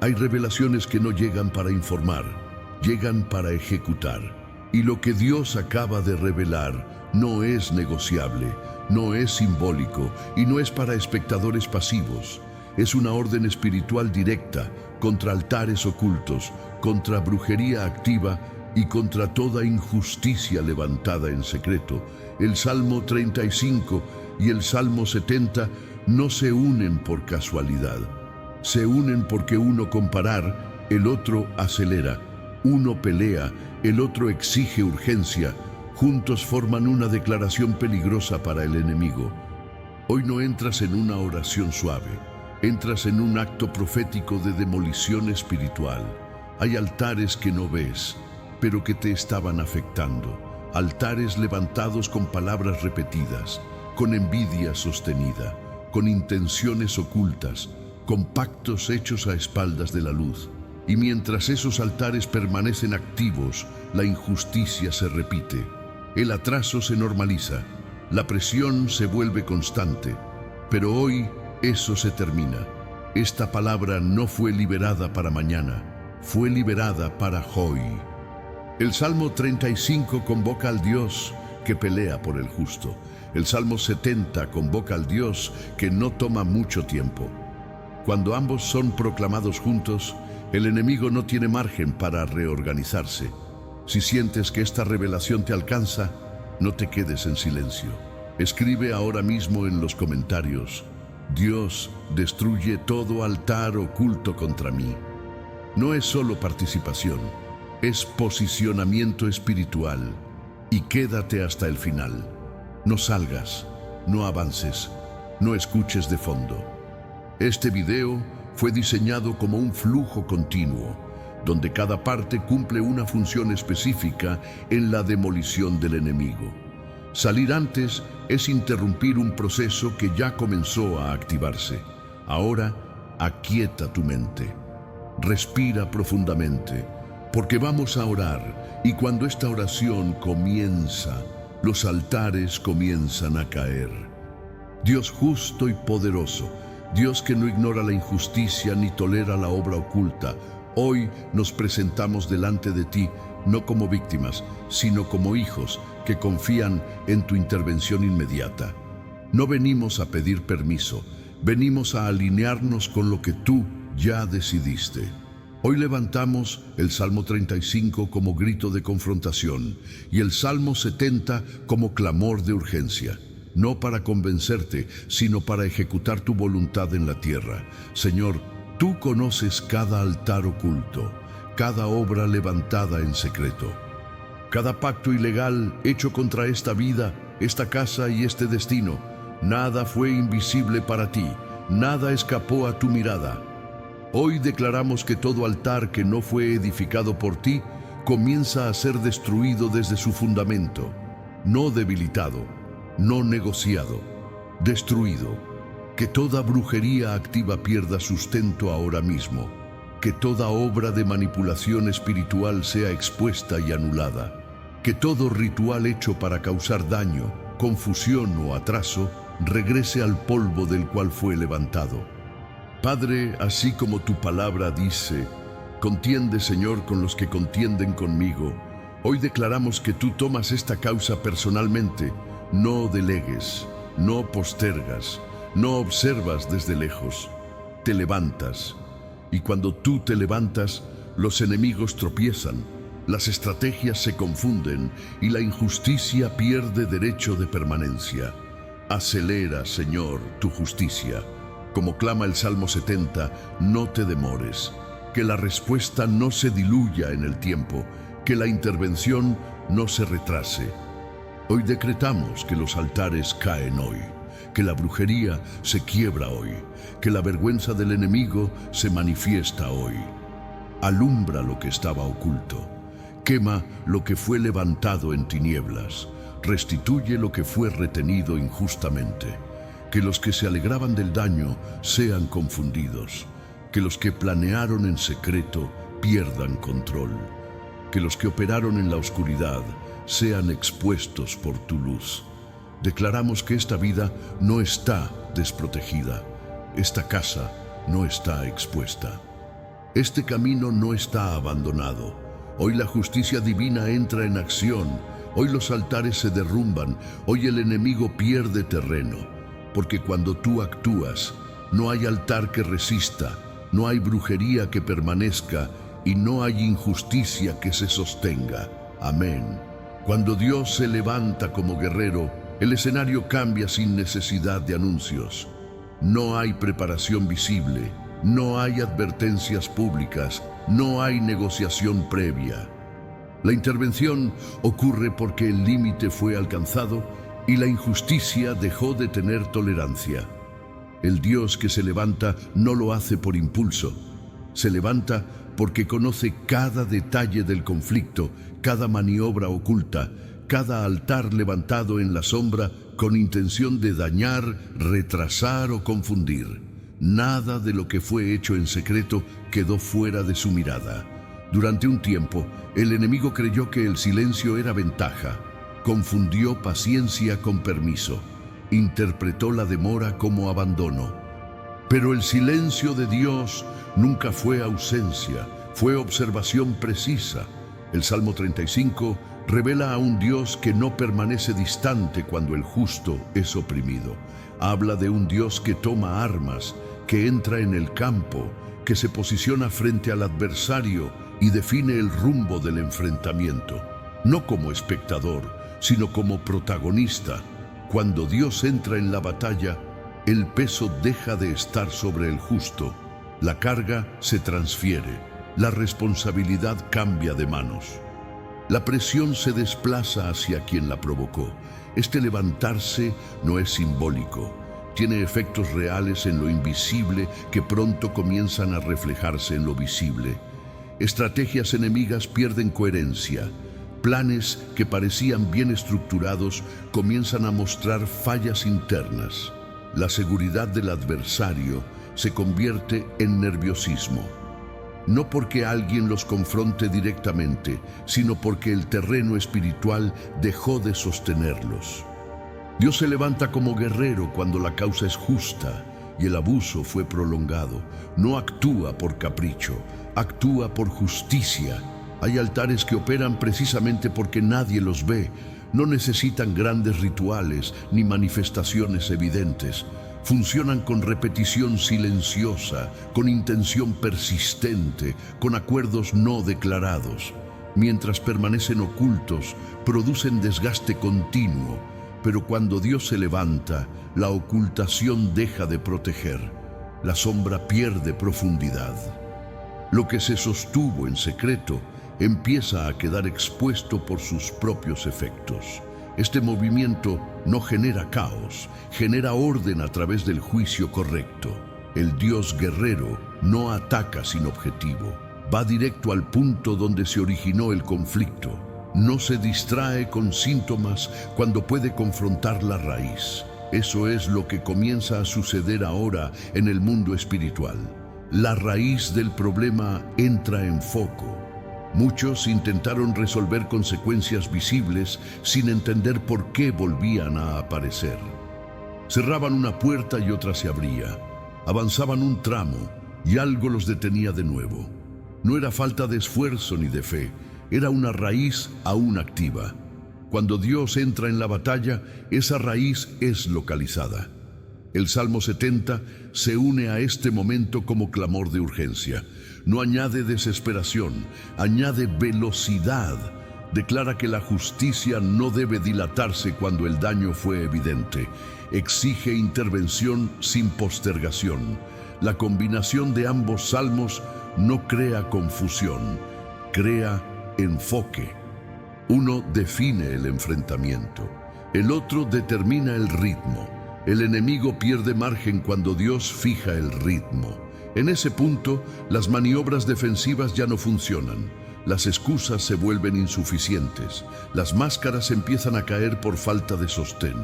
Hay revelaciones que no llegan para informar, llegan para ejecutar. Y lo que Dios acaba de revelar no es negociable, no es simbólico y no es para espectadores pasivos. Es una orden espiritual directa contra altares ocultos, contra brujería activa y contra toda injusticia levantada en secreto. El Salmo 35 y el Salmo 70 no se unen por casualidad. Se unen porque uno con parar, el otro acelera. Uno pelea, el otro exige urgencia. Juntos forman una declaración peligrosa para el enemigo. Hoy no entras en una oración suave, entras en un acto profético de demolición espiritual. Hay altares que no ves, pero que te estaban afectando. Altares levantados con palabras repetidas, con envidia sostenida, con intenciones ocultas, con pactos hechos a espaldas de la luz. Y mientras esos altares permanecen activos, la injusticia se repite. El atraso se normaliza, la presión se vuelve constante. Pero hoy eso se termina. Esta palabra no fue liberada para mañana, fue liberada para hoy. El Salmo 35 convoca al Dios que pelea por el justo. El Salmo 70 convoca al Dios que no toma mucho tiempo. Cuando ambos son proclamados juntos, el enemigo no tiene margen para reorganizarse. Si sientes que esta revelación te alcanza, no te quedes en silencio. Escribe ahora mismo en los comentarios: Dios destruye todo altar oculto contra mí. No es solo participación, es posicionamiento espiritual. Y quédate hasta el final. No salgas, no avances, no escuches de fondo. Este video fue diseñado como un flujo continuo, donde cada parte cumple una función específica en la demolición del enemigo. Salir antes es interrumpir un proceso que ya comenzó a activarse. Ahora, aquieta tu mente. Respira profundamente, porque vamos a orar, y cuando esta oración comienza, los altares comienzan a caer. Dios justo y poderoso, Dios que no ignora la injusticia ni tolera la obra oculta, hoy nos presentamos delante de ti, no como víctimas, sino como hijos que confían en tu intervención inmediata. No venimos a pedir permiso, venimos a alinearnos con lo que tú ya decidiste. Hoy levantamos el Salmo 35 como grito de confrontación y el Salmo 70 como clamor de urgencia. No para convencerte, sino para ejecutar tu voluntad en la tierra. Señor, tú conoces cada altar oculto, cada obra levantada en secreto, cada pacto ilegal hecho contra esta vida, esta casa y este destino. Nada fue invisible para ti, nada escapó a tu mirada. Hoy declaramos que todo altar que no fue edificado por ti comienza a ser destruido desde su fundamento, no debilitado, no negociado, destruido. Que toda brujería activa pierda sustento ahora mismo. Que toda obra de manipulación espiritual sea expuesta y anulada. Que todo ritual hecho para causar daño, confusión o atraso regrese al polvo del cual fue levantado. Padre, así como tu palabra dice, contiende, Señor, con los que contienden conmigo. Hoy declaramos que tú tomas esta causa personalmente. No delegues, no postergas, no observas desde lejos. Te levantas. Y cuando tú te levantas, los enemigos tropiezan, las estrategias se confunden y la injusticia pierde derecho de permanencia. Acelera, Señor, tu justicia. Como clama el Salmo 70, no te demores. Que la respuesta no se diluya en el tiempo, que la intervención no se retrase. Hoy decretamos que los altares caen hoy, que la brujería se quiebra hoy, que la vergüenza del enemigo se manifiesta hoy. Alumbra lo que estaba oculto, quema lo que fue levantado en tinieblas, restituye lo que fue retenido injustamente. Que los que se alegraban del daño sean confundidos, que los que planearon en secreto pierdan control, que los que operaron en la oscuridad sean expuestos por tu luz. Declaramos que esta vida no está desprotegida, esta casa no está expuesta. Este camino no está abandonado. Hoy la justicia divina entra en acción. Hoy los altares se derrumban. Hoy el enemigo pierde terreno. Porque cuando tú actúas, no hay altar que resista, no hay brujería que permanezca y no hay injusticia que se sostenga. Amén. Cuando Dios se levanta como guerrero, el escenario cambia sin necesidad de anuncios. No hay preparación visible, no hay advertencias públicas, no hay negociación previa. La intervención ocurre porque el límite fue alcanzado y la injusticia dejó de tener tolerancia. El Dios que se levanta no lo hace por impulso. Se levanta porque conoce cada detalle del conflicto, cada maniobra oculta, cada altar levantado en la sombra con intención de dañar, retrasar o confundir. Nada de lo que fue hecho en secreto quedó fuera de su mirada. Durante un tiempo, el enemigo creyó que el silencio era ventaja. Confundió paciencia con permiso. Interpretó la demora como abandono. Pero el silencio de Dios nunca fue ausencia, fue observación precisa. El Salmo 35 revela a un Dios que no permanece distante cuando el justo es oprimido. Habla de un Dios que toma armas, que entra en el campo, que se posiciona frente al adversario y define el rumbo del enfrentamiento. No como espectador, sino como protagonista. Cuando Dios entra en la batalla, el peso deja de estar sobre el justo, la carga se transfiere, la responsabilidad cambia de manos. La presión se desplaza hacia quien la provocó. Este levantarse no es simbólico, tiene efectos reales en lo invisible que pronto comienzan a reflejarse en lo visible. Estrategias enemigas pierden coherencia. Planes que parecían bien estructurados comienzan a mostrar fallas internas. La seguridad del adversario se convierte en nerviosismo. No porque alguien los confronte directamente, sino porque el terreno espiritual dejó de sostenerlos. Dios se levanta como guerrero cuando la causa es justa y el abuso fue prolongado. No actúa por capricho, actúa por justicia. Hay altares que operan precisamente porque nadie los ve. No necesitan grandes rituales ni manifestaciones evidentes. Funcionan con repetición silenciosa, con intención persistente, con acuerdos no declarados. Mientras permanecen ocultos, producen desgaste continuo. Pero cuando Dios se levanta, la ocultación deja de proteger. La sombra pierde profundidad. Lo que se sostuvo en secreto empieza a quedar expuesto por sus propios efectos. Este movimiento no genera caos, genera orden a través del juicio correcto. El Dios guerrero no ataca sin objetivo, va directo al punto donde se originó el conflicto. No se distrae con síntomas cuando puede confrontar la raíz. Eso es lo que comienza a suceder ahora en el mundo espiritual. La raíz del problema entra en foco. Muchos intentaron resolver consecuencias visibles sin entender por qué volvían a aparecer. Cerraban una puerta y otra se abría. Avanzaban un tramo y algo los detenía de nuevo. No era falta de esfuerzo ni de fe, era una raíz aún activa. Cuando Dios entra en la batalla, esa raíz es localizada. El Salmo 70 se une a este momento como clamor de urgencia. No añade desesperación, añade velocidad. Declara que la justicia no debe dilatarse cuando el daño fue evidente. Exige intervención sin postergación. La combinación de ambos salmos no crea confusión, crea enfoque. Uno define el enfrentamiento, el otro determina el ritmo. El enemigo pierde margen cuando Dios fija el ritmo. En ese punto, las maniobras defensivas ya no funcionan. Las excusas se vuelven insuficientes. Las máscaras empiezan a caer por falta de sostén.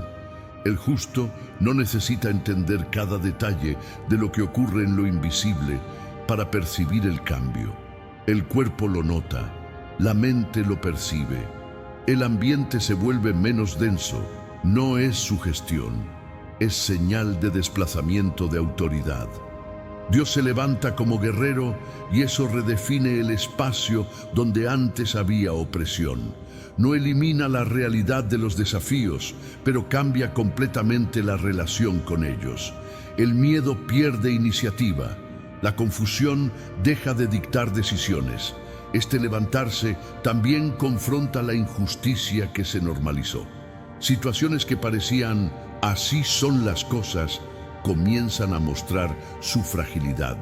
El justo no necesita entender cada detalle de lo que ocurre en lo invisible para percibir el cambio. El cuerpo lo nota, la mente lo percibe. El ambiente se vuelve menos denso. No es sugestión, es señal de desplazamiento de autoridad. Dios se levanta como guerrero y eso redefine el espacio donde antes había opresión. No elimina la realidad de los desafíos, pero cambia completamente la relación con ellos. El miedo pierde iniciativa. La confusión deja de dictar decisiones. Este levantarse también confronta la injusticia que se normalizó. Situaciones que parecían "así son las cosas" comienzan a mostrar su fragilidad.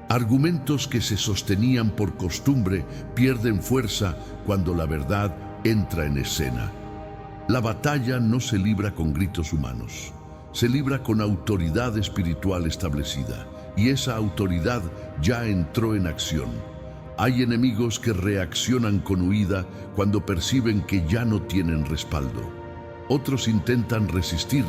Argumentos que se sostenían por costumbre pierden fuerza cuando la verdad entra en escena. La batalla no se libra con gritos humanos, se libra con autoridad espiritual establecida, y esa autoridad ya entró en acción. Hay enemigos que reaccionan con huida cuando perciben que ya no tienen respaldo. Otros intentan resistir,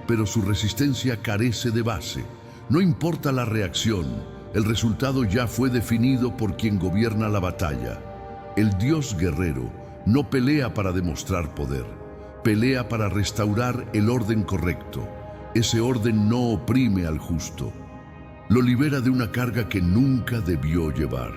pero su resistencia carece de base. No importa la reacción, el resultado ya fue definido por quien gobierna la batalla. El Dios guerrero no pelea para demostrar poder, pelea para restaurar el orden correcto. Ese orden no oprime al justo, lo libera de una carga que nunca debió llevar.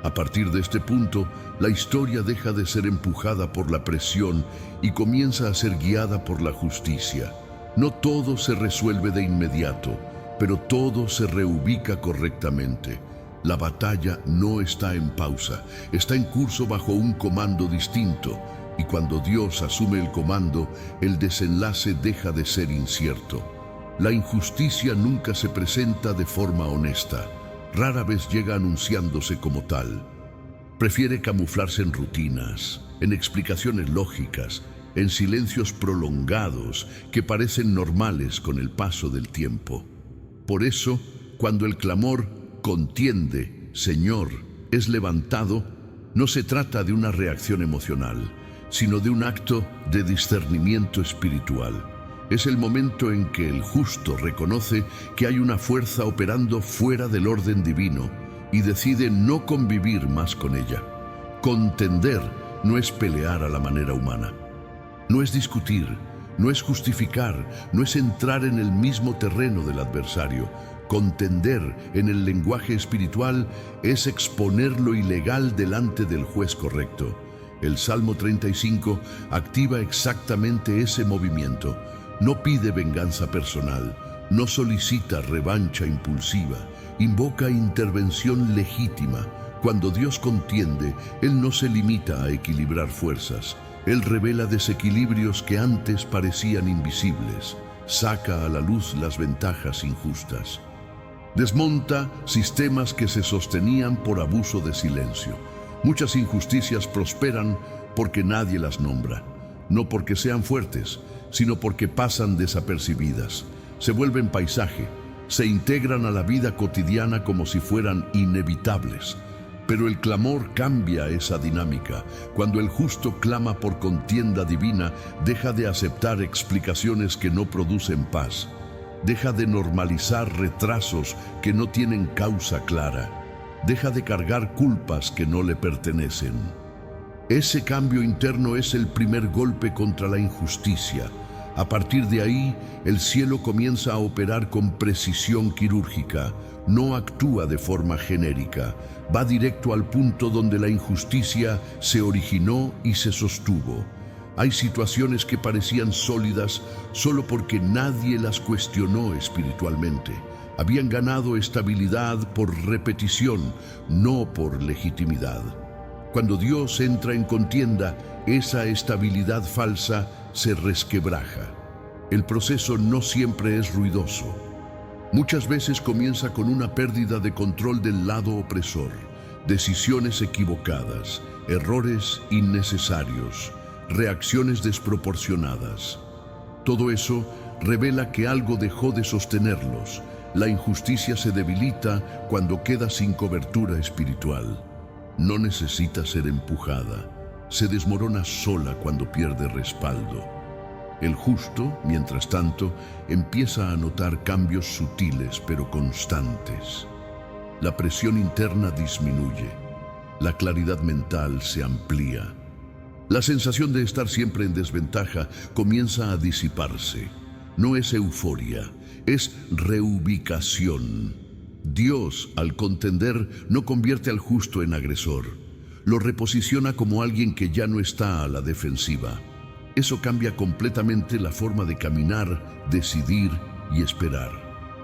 A partir de este punto, la historia deja de ser empujada por la presión y comienza a ser guiada por la justicia. No todo se resuelve de inmediato, pero todo se reubica correctamente. La batalla no está en pausa, está en curso bajo un comando distinto, y cuando Dios asume el comando, el desenlace deja de ser incierto. La injusticia nunca se presenta de forma honesta, rara vez llega anunciándose como tal. Prefiere camuflarse en rutinas, en explicaciones lógicas, en silencios prolongados que parecen normales con el paso del tiempo. Por eso, cuando el clamor "contiende, Señor", es levantado, no se trata de una reacción emocional, sino de un acto de discernimiento espiritual. Es el momento en que el justo reconoce que hay una fuerza operando fuera del orden divino y decide no convivir más con ella. Contender no es pelear a la manera humana. No es discutir, no es justificar, no es entrar en el mismo terreno del adversario. Contender en el lenguaje espiritual es exponer lo ilegal delante del juez correcto. El Salmo 35 activa exactamente ese movimiento. No pide venganza personal, no solicita revancha impulsiva, invoca intervención legítima. Cuando Dios contiende, Él no se limita a equilibrar fuerzas. Él revela desequilibrios que antes parecían invisibles, saca a la luz las ventajas injustas. Desmonta sistemas que se sostenían por abuso de silencio. Muchas injusticias prosperan porque nadie las nombra, no porque sean fuertes, sino porque pasan desapercibidas. Se vuelven paisaje, se integran a la vida cotidiana como si fueran inevitables. Pero el clamor cambia esa dinámica. Cuando el justo clama por contienda divina, deja de aceptar explicaciones que no producen paz. Deja de normalizar retrasos que no tienen causa clara. Deja de cargar culpas que no le pertenecen. Ese cambio interno es el primer golpe contra la injusticia. A partir de ahí, el cielo comienza a operar con precisión quirúrgica. No actúa de forma genérica. Va directo al punto donde la injusticia se originó y se sostuvo. Hay situaciones que parecían sólidas solo porque nadie las cuestionó espiritualmente. Habían ganado estabilidad por repetición, no por legitimidad. Cuando Dios entra en contienda, esa estabilidad falsa se resquebraja. El proceso no siempre es ruidoso. Muchas veces comienza con una pérdida de control del lado opresor, decisiones equivocadas, errores innecesarios, reacciones desproporcionadas. Todo eso revela que algo dejó de sostenerlos. La injusticia se debilita cuando queda sin cobertura espiritual. No necesita ser empujada, se desmorona sola cuando pierde respaldo. El justo, mientras tanto, empieza a notar cambios sutiles pero constantes. La presión interna disminuye, la claridad mental se amplía. La sensación de estar siempre en desventaja comienza a disiparse. No es euforia, es reubicación. Dios, al contender, no convierte al justo en agresor. Lo reposiciona como alguien que ya no está a la defensiva. Eso cambia completamente la forma de caminar, decidir y esperar.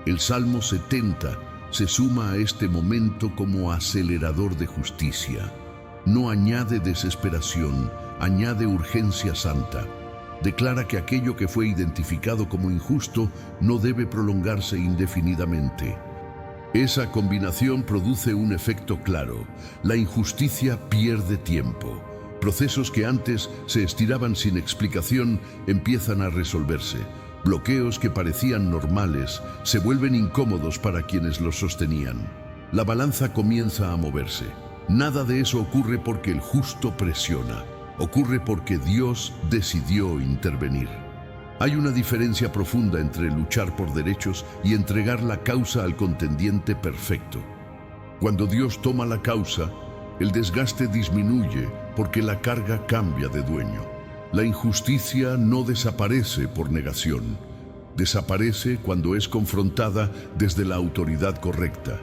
El Salmo 70 se suma a este momento como acelerador de justicia. No añade desesperación, añade urgencia santa. Declara que aquello que fue identificado como injusto no debe prolongarse indefinidamente. Esa combinación produce un efecto claro. La injusticia pierde tiempo. Procesos que antes se estiraban sin explicación empiezan a resolverse. Bloqueos que parecían normales se vuelven incómodos para quienes los sostenían. La balanza comienza a moverse. Nada de eso ocurre porque el justo presiona. Ocurre porque Dios decidió intervenir. Hay una diferencia profunda entre luchar por derechos y entregar la causa al contendiente perfecto. Cuando Dios toma la causa, el desgaste disminuye porque la carga cambia de dueño. La injusticia no desaparece por negación. Desaparece cuando es confrontada desde la autoridad correcta.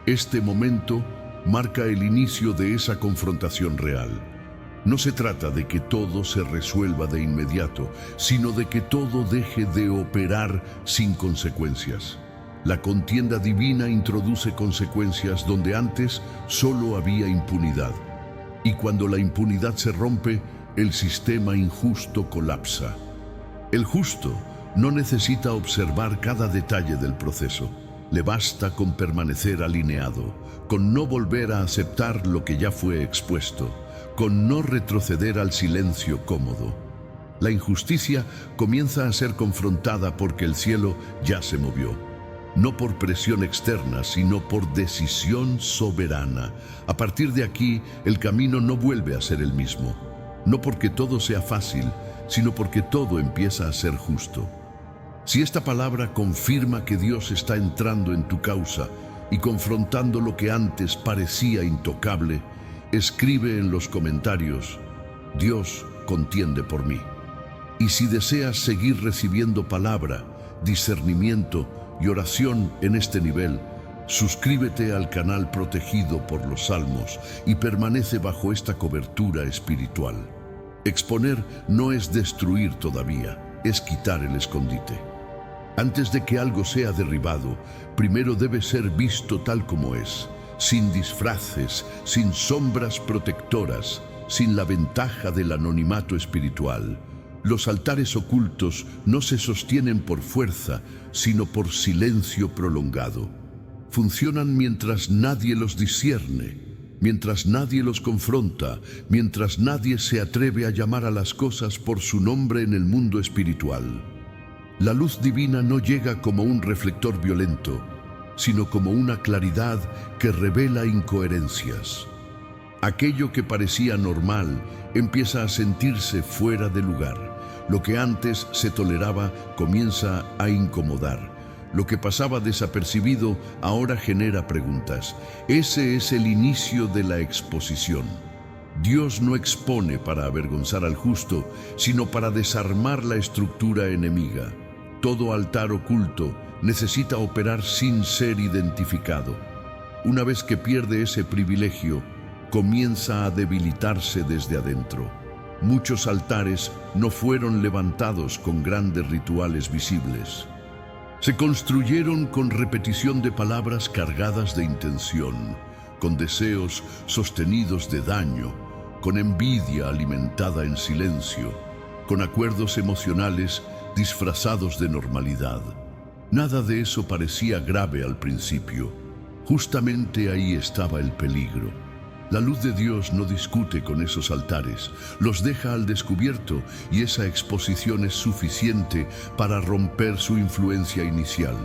Este momento marca el inicio de esa confrontación real. No se trata de que todo se resuelva de inmediato, sino de que todo deje de operar sin consecuencias. La contienda divina introduce consecuencias donde antes solo había impunidad. Y cuando la impunidad se rompe, el sistema injusto colapsa. El justo no necesita observar cada detalle del proceso. Le basta con permanecer alineado, con no volver a aceptar lo que ya fue expuesto, con no retroceder al silencio cómodo. La injusticia comienza a ser confrontada porque el cielo ya se movió. No por presión externa, sino por decisión soberana. A partir de aquí, el camino no vuelve a ser el mismo. No porque todo sea fácil, sino porque todo empieza a ser justo. Si esta palabra confirma que Dios está entrando en tu causa y confrontando lo que antes parecía intocable, escribe en los comentarios: Dios contiende por mí. Y si deseas seguir recibiendo palabra, discernimiento y oración en este nivel, suscríbete al canal protegido por los Salmos y permanece bajo esta cobertura espiritual. Exponer no es destruir todavía, es quitar el escondite. Antes de que algo sea derribado, primero debe ser visto tal como es, sin disfraces, sin sombras protectoras, sin la ventaja del anonimato espiritual. Los altares ocultos no se sostienen por fuerza, sino por silencio prolongado. Funcionan mientras nadie los discierne, mientras nadie los confronta, mientras nadie se atreve a llamar a las cosas por su nombre en el mundo espiritual. La luz divina no llega como un reflector violento, sino como una claridad que revela incoherencias. Aquello que parecía normal empieza a sentirse fuera de lugar. Lo que antes se toleraba comienza a incomodar. Lo que pasaba desapercibido ahora genera preguntas. Ese es el inicio de la exposición. Dios no expone para avergonzar al justo, sino para desarmar la estructura enemiga. Todo altar oculto necesita operar sin ser identificado. Una vez que pierde ese privilegio, comienza a debilitarse desde adentro. Muchos altares no fueron levantados con grandes rituales visibles. Se construyeron con repetición de palabras cargadas de intención, con deseos sostenidos de daño, con envidia alimentada en silencio, con acuerdos emocionales disfrazados de normalidad. Nada de eso parecía grave al principio. Justamente ahí estaba el peligro. La luz de Dios no discute con esos altares, los deja al descubierto y esa exposición es suficiente para romper su influencia inicial.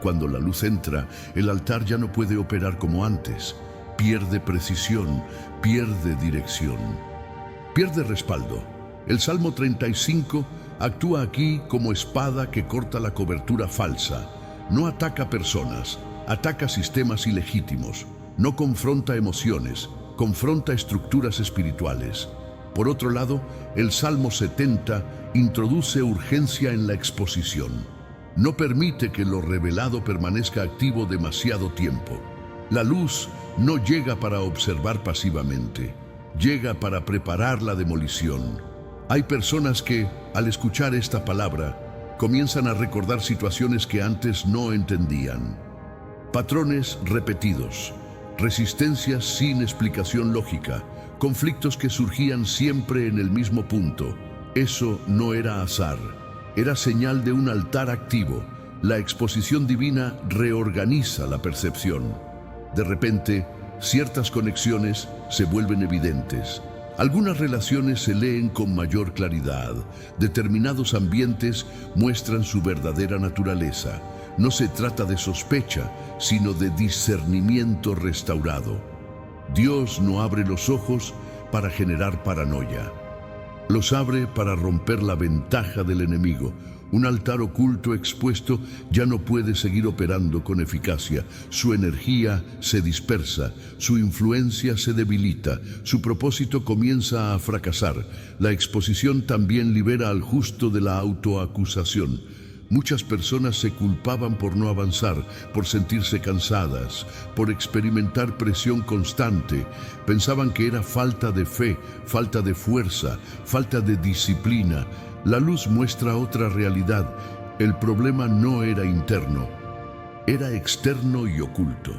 Cuando la luz entra, el altar ya no puede operar como antes. Pierde precisión, pierde dirección, pierde respaldo. El Salmo 35 actúa aquí como espada que corta la cobertura falsa. No ataca personas, ataca sistemas ilegítimos. No confronta emociones, confronta estructuras espirituales. Por otro lado, el Salmo 70 introduce urgencia en la exposición. No permite que lo revelado permanezca activo demasiado tiempo. La luz no llega para observar pasivamente, llega para preparar la demolición. Hay personas que, al escuchar esta palabra, comienzan a recordar situaciones que antes no entendían. Patrones repetidos, resistencias sin explicación lógica, conflictos que surgían siempre en el mismo punto. Eso no era azar, era señal de un altar activo. La exposición divina reorganiza la percepción. De repente, ciertas conexiones se vuelven evidentes. Algunas relaciones se leen con mayor claridad. Determinados ambientes muestran su verdadera naturaleza. No se trata de sospecha, sino de discernimiento restaurado. Dios no abre los ojos para generar paranoia. Los abre para romper la ventaja del enemigo. Un altar oculto expuesto ya no puede seguir operando con eficacia. Su energía se dispersa, su influencia se debilita, su propósito comienza a fracasar. La exposición también libera al justo de la autoacusación. Muchas personas se culpaban por no avanzar, por sentirse cansadas, por experimentar presión constante. Pensaban que era falta de fe, falta de fuerza, falta de disciplina. La luz muestra otra realidad. El problema no era interno, era externo y oculto.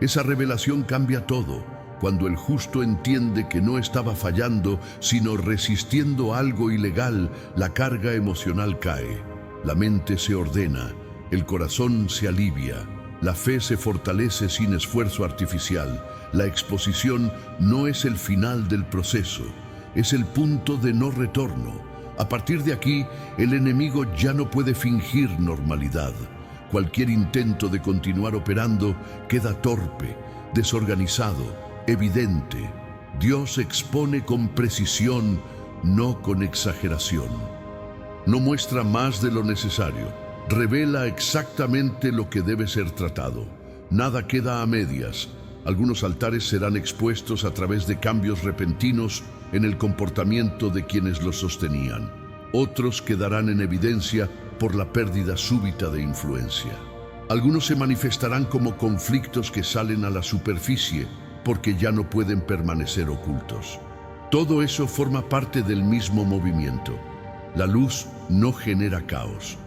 Esa revelación cambia todo. Cuando el justo entiende que no estaba fallando, sino resistiendo algo ilegal, la carga emocional cae. La mente se ordena, el corazón se alivia, la fe se fortalece sin esfuerzo artificial. La exposición no es el final del proceso, es el punto de no retorno. A partir de aquí, el enemigo ya no puede fingir normalidad. Cualquier intento de continuar operando queda torpe, desorganizado, evidente. Dios expone con precisión, no con exageración. No muestra más de lo necesario, revela exactamente lo que debe ser tratado. Nada queda a medias. Algunos altares serán expuestos a través de cambios repentinos en el comportamiento de quienes los sostenían. Otros quedarán en evidencia por la pérdida súbita de influencia. Algunos se manifestarán como conflictos que salen a la superficie porque ya no pueden permanecer ocultos. Todo eso forma parte del mismo movimiento. La luz no genera caos.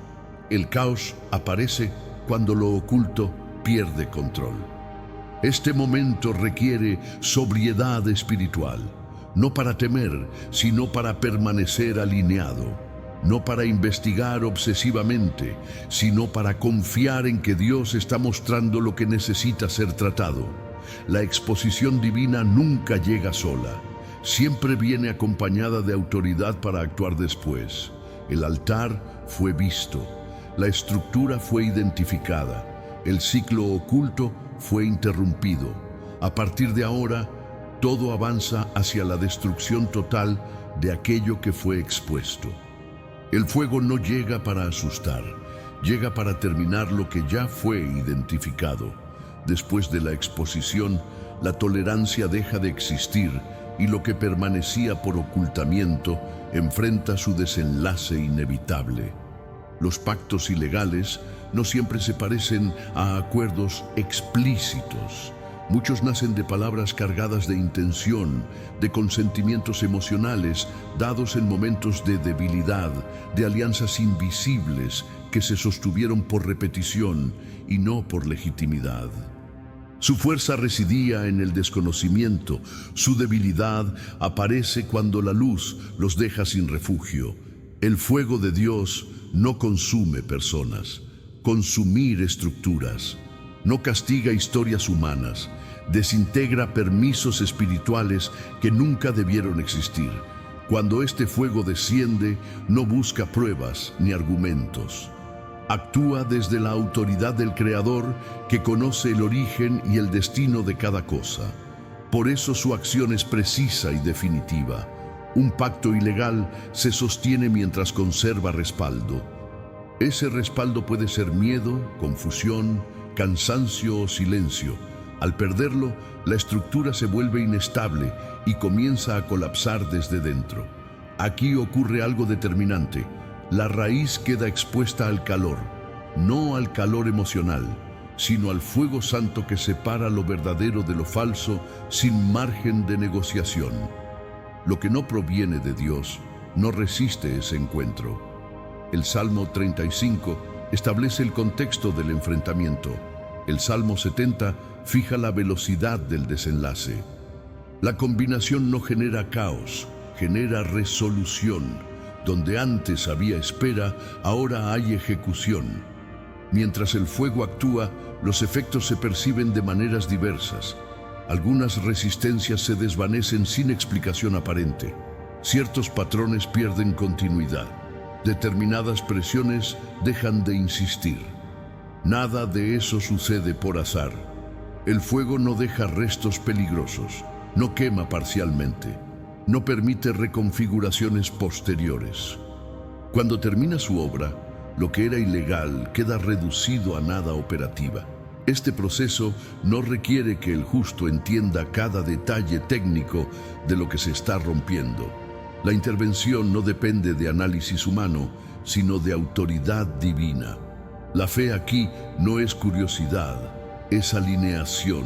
El caos aparece cuando lo oculto pierde control. Este momento requiere sobriedad espiritual, no para temer, sino para permanecer alineado, no para investigar obsesivamente, sino para confiar en que Dios está mostrando lo que necesita ser tratado. La exposición divina nunca llega sola. Siempre viene acompañada de autoridad para actuar después. El altar fue visto, la estructura fue identificada, el ciclo oculto fue interrumpido. A partir de ahora, todo avanza hacia la destrucción total de aquello que fue expuesto. El fuego no llega para asustar, llega para terminar lo que ya fue identificado. Después de la exposición, la tolerancia deja de existir y lo que permanecía por ocultamiento enfrenta su desenlace inevitable. Los pactos ilegales no siempre se parecen a acuerdos explícitos. Muchos nacen de palabras cargadas de intención, de consentimientos emocionales dados en momentos de debilidad, de alianzas invisibles que se sostuvieron por repetición y no por legitimidad. Su fuerza residía en el desconocimiento. Su debilidad aparece cuando la luz los deja sin refugio. El fuego de Dios no consume personas, consumir estructuras. No castiga historias humanas, desintegra permisos espirituales que nunca debieron existir. Cuando este fuego desciende, no busca pruebas ni argumentos. Actúa desde la autoridad del Creador que conoce el origen y el destino de cada cosa. Por eso su acción es precisa y definitiva. Un pacto ilegal se sostiene mientras conserva respaldo. Ese respaldo puede ser miedo, confusión, cansancio o silencio. Al perderlo, la estructura se vuelve inestable y comienza a colapsar desde dentro. Aquí ocurre algo determinante. La raíz queda expuesta al calor. no al calor emocional, sino al fuego santo que separa lo verdadero de lo falso sin margen de negociación. Lo que no proviene de Dios no resiste ese encuentro. El Salmo 35 establece el contexto del enfrentamiento. El Salmo 70 fija la velocidad del desenlace. La combinación no genera caos, genera resolución. Donde antes había espera, ahora hay ejecución. Mientras el fuego actúa, los efectos se perciben de maneras diversas. Algunas resistencias se desvanecen sin explicación aparente. Ciertos patrones pierden continuidad. Determinadas presiones dejan de insistir. Nada de eso sucede por azar. El fuego no deja restos peligrosos, no quema parcialmente, no permite reconfiguraciones posteriores. Cuando termina su obra, lo que era ilegal queda reducido a nada operativa. Este proceso no requiere que el justo entienda cada detalle técnico de lo que se está rompiendo. La intervención no depende de análisis humano, sino de autoridad divina. La fe aquí no es curiosidad, es alineación.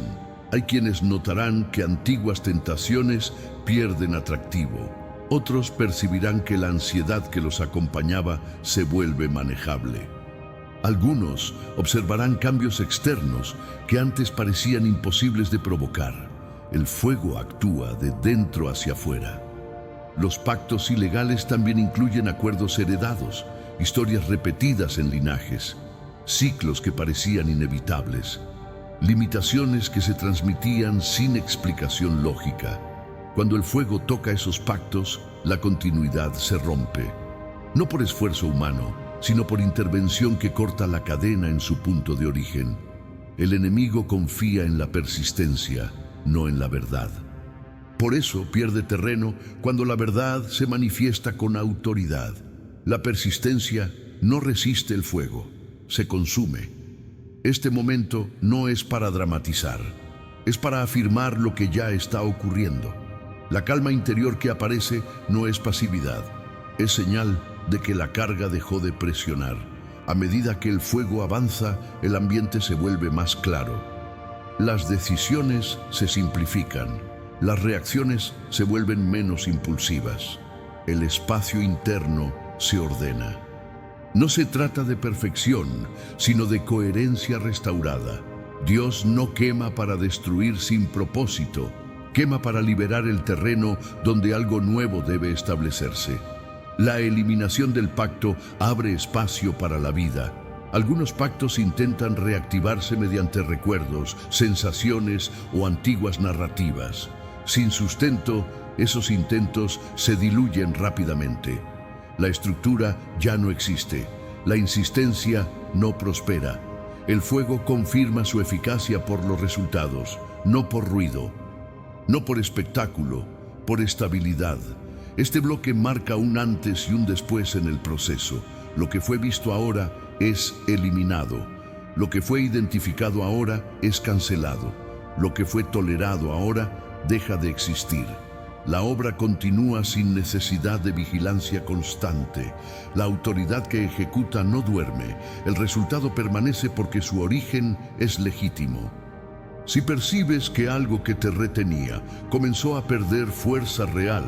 Hay quienes notarán que antiguas tentaciones pierden atractivo. Otros percibirán que la ansiedad que los acompañaba se vuelve manejable. Algunos observarán cambios externos que antes parecían imposibles de provocar. El fuego actúa de dentro hacia afuera. Los pactos ilegales también incluyen acuerdos heredados, historias repetidas en linajes, ciclos que parecían inevitables, limitaciones que se transmitían sin explicación lógica. Cuando el fuego toca esos pactos, la continuidad se rompe. No por esfuerzo humano, sino por intervención que corta la cadena en su punto de origen. El enemigo confía en la persistencia, no en la verdad. Por eso pierde terreno cuando la verdad se manifiesta con autoridad. La persistencia no resiste el fuego, se consume. Este momento no es para dramatizar, es para afirmar lo que ya está ocurriendo. La calma interior que aparece no es pasividad, es señal de que la carga dejó de presionar. A medida que el fuego avanza, el ambiente se vuelve más claro. Las decisiones se simplifican, las reacciones se vuelven menos impulsivas. El espacio interno se ordena. No se trata de perfección, sino de coherencia restaurada. Dios no quema para destruir sin propósito, quema para liberar el terreno donde algo nuevo debe establecerse. La eliminación del pacto abre espacio para la vida. Algunos pactos intentan reactivarse mediante recuerdos, sensaciones o antiguas narrativas. Sin sustento, esos intentos se diluyen rápidamente. La estructura ya no existe. La insistencia no prospera. El fuego confirma su eficacia por los resultados, no por ruido, no por espectáculo, por estabilidad. Este bloque marca un antes y un después en el proceso. Lo que fue visto ahora es eliminado. Lo que fue identificado ahora es cancelado. Lo que fue tolerado ahora deja de existir. La obra continúa sin necesidad de vigilancia constante. La autoridad que ejecuta no duerme. El resultado permanece porque su origen es legítimo. Si percibes que algo que te retenía comenzó a perder fuerza real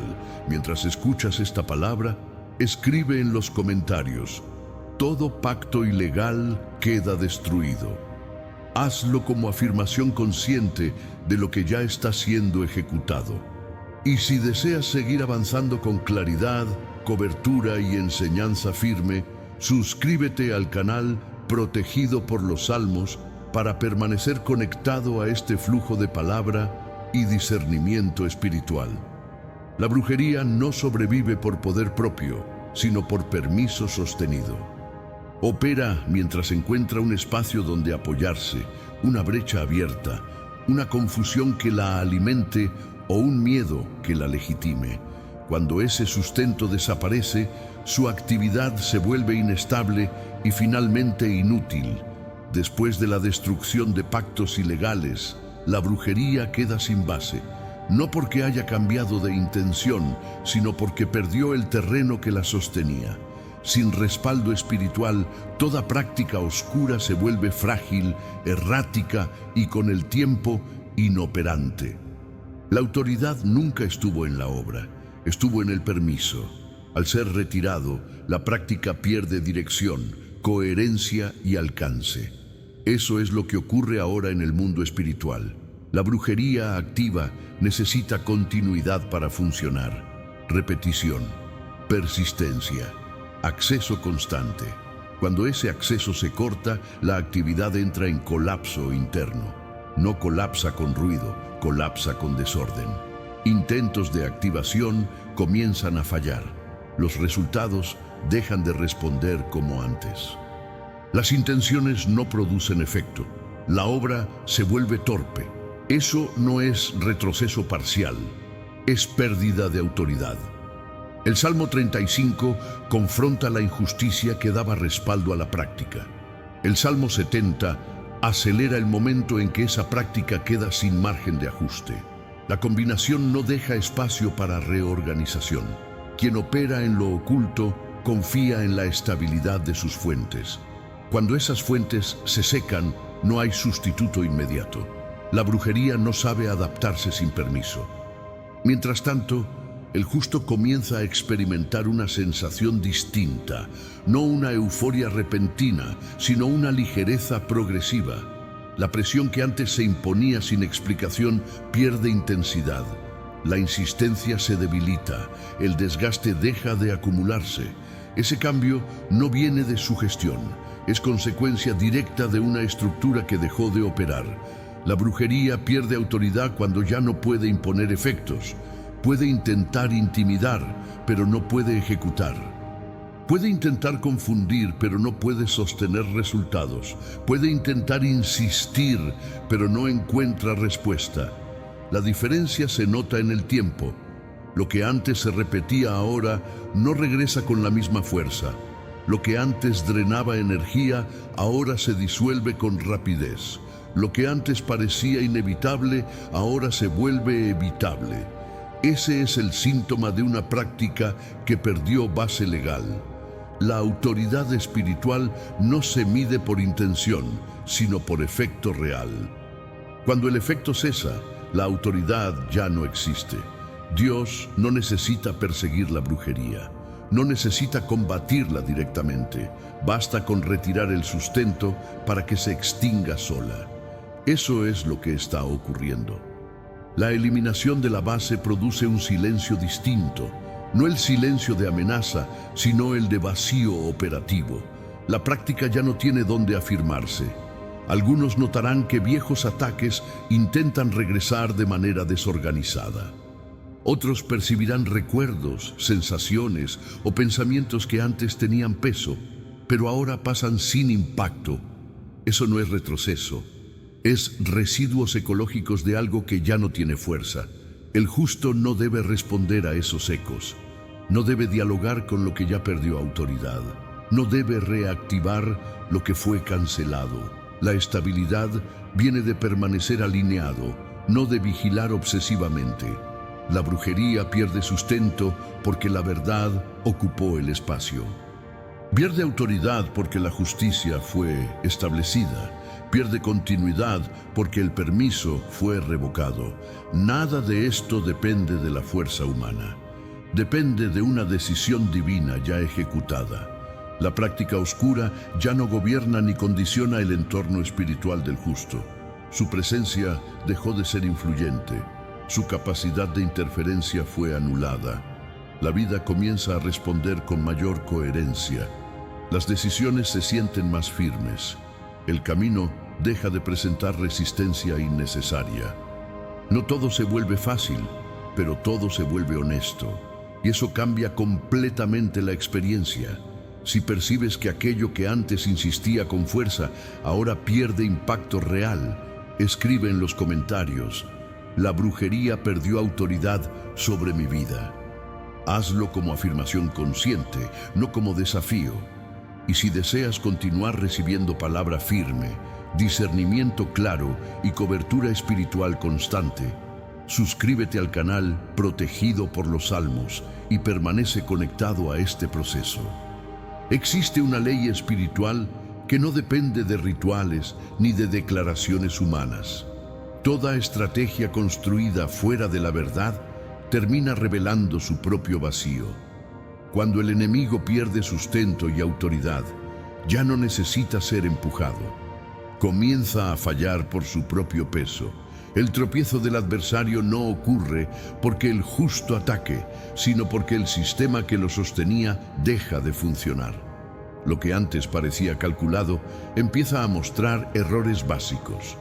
mientras escuchas esta palabra, escribe en los comentarios: todo pacto ilegal queda destruido. Hazlo como afirmación consciente de lo que ya está siendo ejecutado. Y si deseas seguir avanzando con claridad, cobertura y enseñanza firme, suscríbete al canal Protegido por los Salmos para permanecer conectado a este flujo de palabra y discernimiento espiritual. La brujería no sobrevive por poder propio, sino por permiso sostenido. Opera mientras encuentra un espacio donde apoyarse, una brecha abierta, una confusión que la alimente o un miedo que la legitime. Cuando ese sustento desaparece, su actividad se vuelve inestable y finalmente inútil. Después de la destrucción de pactos ilegales, la brujería queda sin base, no porque haya cambiado de intención, sino porque perdió el terreno que la sostenía. Sin respaldo espiritual, toda práctica oscura se vuelve frágil, errática y con el tiempo inoperante. La autoridad nunca estuvo en la obra, estuvo en el permiso. Al ser retirado, la práctica pierde dirección, coherencia y alcance. Eso es lo que ocurre ahora en el mundo espiritual. La brujería activa necesita continuidad para funcionar. Repetición, persistencia, acceso constante. Cuando ese acceso se corta, la actividad entra en colapso interno. No colapsa con ruido, colapsa con desorden. Intentos de activación comienzan a fallar. Los resultados dejan de responder como antes. Las intenciones no producen efecto. La obra se vuelve torpe. Eso no es retroceso parcial, es pérdida de autoridad. El Salmo 35 confronta la injusticia que daba respaldo a la práctica. El Salmo 70 acelera el momento en que esa práctica queda sin margen de ajuste. La combinación no deja espacio para reorganización. Quien opera en lo oculto confía en la estabilidad de sus fuentes. Cuando esas fuentes se secan, no hay sustituto inmediato. La brujería no sabe adaptarse sin permiso. Mientras tanto, el justo comienza a experimentar una sensación distinta, no una euforia repentina, sino una ligereza progresiva. La presión que antes se imponía sin explicación pierde intensidad. La insistencia se debilita, el desgaste deja de acumularse. Ese cambio no viene de sugestión, es consecuencia directa de una estructura que dejó de operar. La brujería pierde autoridad cuando ya no puede imponer efectos. Puede intentar intimidar, pero no puede ejecutar. Puede intentar confundir, pero no puede sostener resultados. Puede intentar insistir, pero no encuentra respuesta. La diferencia se nota en el tiempo. Lo que antes se repetía ahora no regresa con la misma fuerza. Lo que antes drenaba energía ahora se disuelve con rapidez. Lo que antes parecía inevitable ahora se vuelve evitable. Ese es el síntoma de una práctica que perdió base legal. La autoridad espiritual no se mide por intención, sino por efecto real. Cuando el efecto cesa, la autoridad ya no existe. Dios no necesita perseguir la brujería, no necesita combatirla directamente. Basta con retirar el sustento para que se extinga sola. Eso es lo que está ocurriendo. La eliminación de la base produce un silencio distinto, no el silencio de amenaza, sino el de vacío operativo. La práctica ya no tiene dónde afirmarse. Algunos notarán que viejos ataques intentan regresar de manera desorganizada. Otros percibirán recuerdos, sensaciones o pensamientos que antes tenían peso, pero ahora pasan sin impacto. Eso no es retroceso. Es residuos ecológicos de algo que ya no tiene fuerza. El justo no debe responder a esos ecos. No debe dialogar con lo que ya perdió autoridad. No debe reactivar lo que fue cancelado. La estabilidad viene de permanecer alineado, no de vigilar obsesivamente. La brujería pierde sustento porque la verdad ocupó el espacio. Pierde autoridad porque la justicia fue establecida. Pierde continuidad porque el permiso fue revocado. Nada de esto depende de la fuerza humana. Depende de una decisión divina ya ejecutada. La práctica oscura ya no gobierna ni condiciona el entorno espiritual del justo. Su presencia dejó de ser influyente. Su capacidad de interferencia fue anulada. La vida comienza a responder con mayor coherencia. Las decisiones se sienten más firmes. El camino deja de presentar resistencia innecesaria. No todo se vuelve fácil, pero todo se vuelve honesto. Y eso cambia completamente la experiencia. Si percibes que aquello que antes insistía con fuerza, ahora pierde impacto real, escribe en los comentarios: la brujería perdió autoridad sobre mi vida. Hazlo como afirmación consciente, no como desafío. Y si deseas continuar recibiendo palabra firme, discernimiento claro y cobertura espiritual constante, suscríbete al canal Protegido por los Salmos y permanece conectado a este proceso. Existe una ley espiritual que no depende de rituales ni de declaraciones humanas. Toda estrategia construida fuera de la verdad termina revelando su propio vacío. Cuando el enemigo pierde sustento y autoridad, ya no necesita ser empujado. Comienza a fallar por su propio peso. El tropiezo del adversario no ocurre porque el justo ataque, sino porque el sistema que lo sostenía deja de funcionar. Lo que antes parecía calculado empieza a mostrar errores básicos.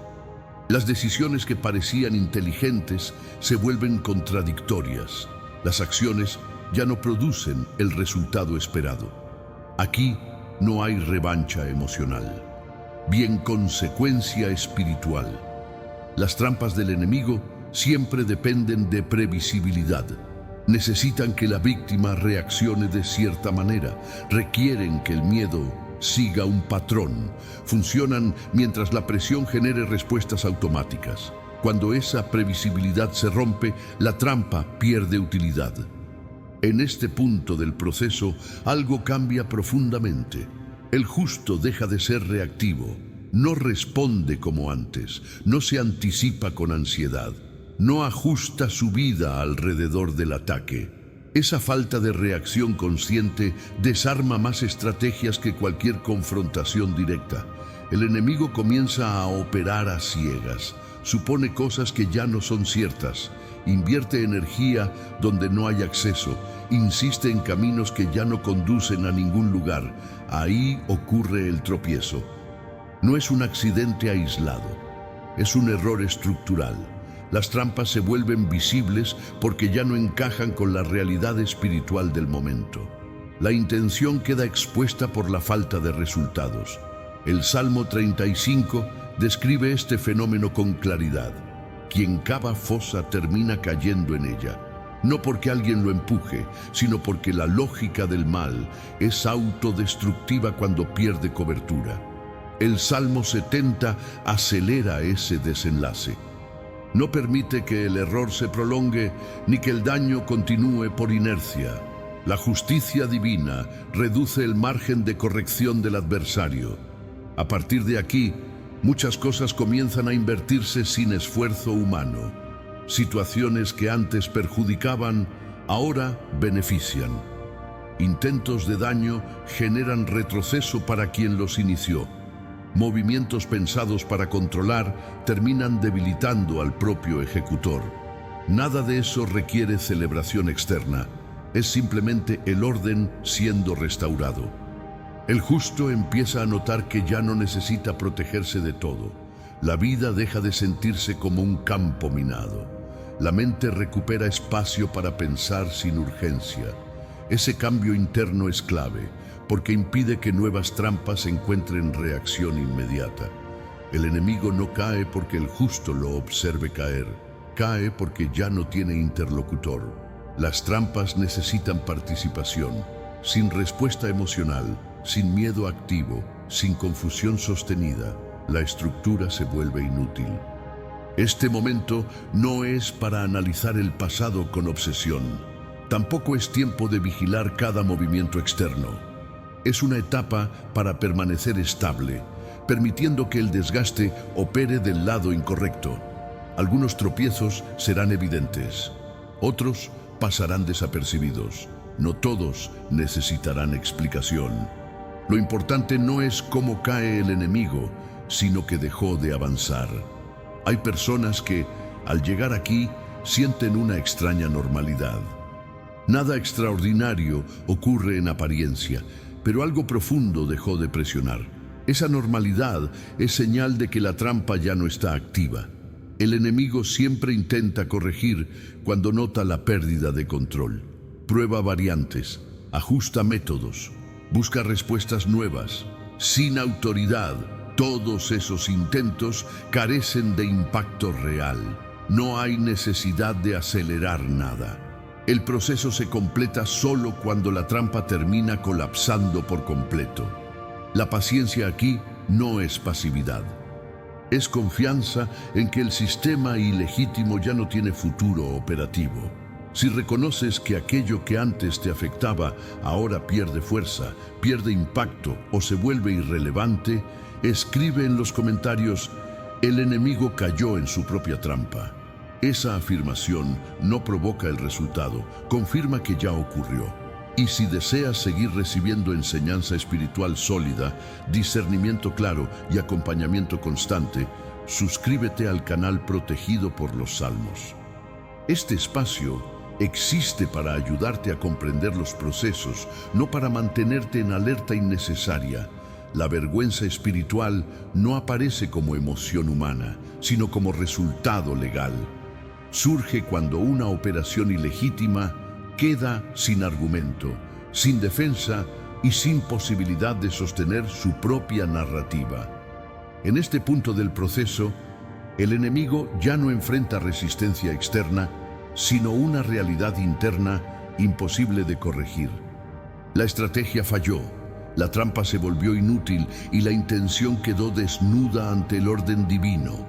Las decisiones que parecían inteligentes se vuelven contradictorias. Las acciones ya no producen el resultado esperado. Aquí no hay revancha emocional, bien consecuencia espiritual. Las trampas del enemigo siempre dependen de previsibilidad. Necesitan que la víctima reaccione de cierta manera, requieren que el miedo siga un patrón, funcionan mientras la presión genere respuestas automáticas. Cuando esa previsibilidad se rompe, la trampa pierde utilidad. En este punto del proceso, algo cambia profundamente. El justo deja de ser reactivo, no responde como antes, no se anticipa con ansiedad, no ajusta su vida alrededor del ataque. Esa falta de reacción consciente desarma más estrategias que cualquier confrontación directa. El enemigo comienza a operar a ciegas, supone cosas que ya no son ciertas, invierte energía donde no hay acceso, insiste en caminos que ya no conducen a ningún lugar. Ahí ocurre el tropiezo. No es un accidente aislado, es un error estructural. Las trampas se vuelven visibles porque ya no encajan con la realidad espiritual del momento. La intención queda expuesta por la falta de resultados. El Salmo 35 describe este fenómeno con claridad. Quien cava fosa termina cayendo en ella, no porque alguien lo empuje, sino porque la lógica del mal es autodestructiva cuando pierde cobertura. El Salmo 70 acelera ese desenlace. No permite que el error se prolongue ni que el daño continúe por inercia. La justicia divina reduce el margen de corrección del adversario. A partir de aquí, muchas cosas comienzan a invertirse sin esfuerzo humano. Situaciones que antes perjudicaban, ahora benefician. Intentos de daño generan retroceso para quien los inició. Movimientos pensados para controlar terminan debilitando al propio ejecutor. Nada de eso requiere celebración externa. Es simplemente el orden siendo restaurado. El justo empieza a notar que ya no necesita protegerse de todo. La vida deja de sentirse como un campo minado. La mente recupera espacio para pensar sin urgencia. Ese cambio interno es clave, porque impide que nuevas trampas encuentren reacción inmediata. El enemigo no cae porque el justo lo observe caer, cae porque ya no tiene interlocutor. Las trampas necesitan participación, sin respuesta emocional, sin miedo activo, sin confusión sostenida, la estructura se vuelve inútil. Este momento no es para analizar el pasado con obsesión, tampoco es tiempo de vigilar cada movimiento externo. Es una etapa para permanecer estable, permitiendo que el desgaste opere del lado incorrecto. Algunos tropiezos serán evidentes, otros pasarán desapercibidos. No todos necesitarán explicación. Lo importante no es cómo cae el enemigo, sino que dejó de avanzar. Hay personas que, al llegar aquí, sienten una extraña normalidad. Nada extraordinario ocurre en apariencia, pero algo profundo dejó de presionar. Esa normalidad es señal de que la trampa ya no está activa. El enemigo siempre intenta corregir cuando nota la pérdida de control. Prueba variantes, ajusta métodos, busca respuestas nuevas. Sin autoridad, todos esos intentos carecen de impacto real. No hay necesidad de acelerar nada. El proceso se completa solo cuando la trampa termina colapsando por completo. La paciencia aquí no es pasividad. Es confianza en que el sistema ilegítimo ya no tiene futuro operativo. Si reconoces que aquello que antes te afectaba ahora pierde fuerza, pierde impacto o se vuelve irrelevante, escribe en los comentarios: el enemigo cayó en su propia trampa. Esa afirmación no provoca el resultado, confirma que ya ocurrió. Y si deseas seguir recibiendo enseñanza espiritual sólida, discernimiento claro y acompañamiento constante, suscríbete al canal protegido por los Salmos. Este espacio existe para ayudarte a comprender los procesos, no para mantenerte en alerta innecesaria. La vergüenza espiritual no aparece como emoción humana, sino como resultado legal. Surge cuando una operación ilegítima queda sin argumento, sin defensa y sin posibilidad de sostener su propia narrativa. En este punto del proceso, el enemigo ya no enfrenta resistencia externa, sino una realidad interna imposible de corregir. La estrategia falló, la trampa se volvió inútil y la intención quedó desnuda ante el orden divino.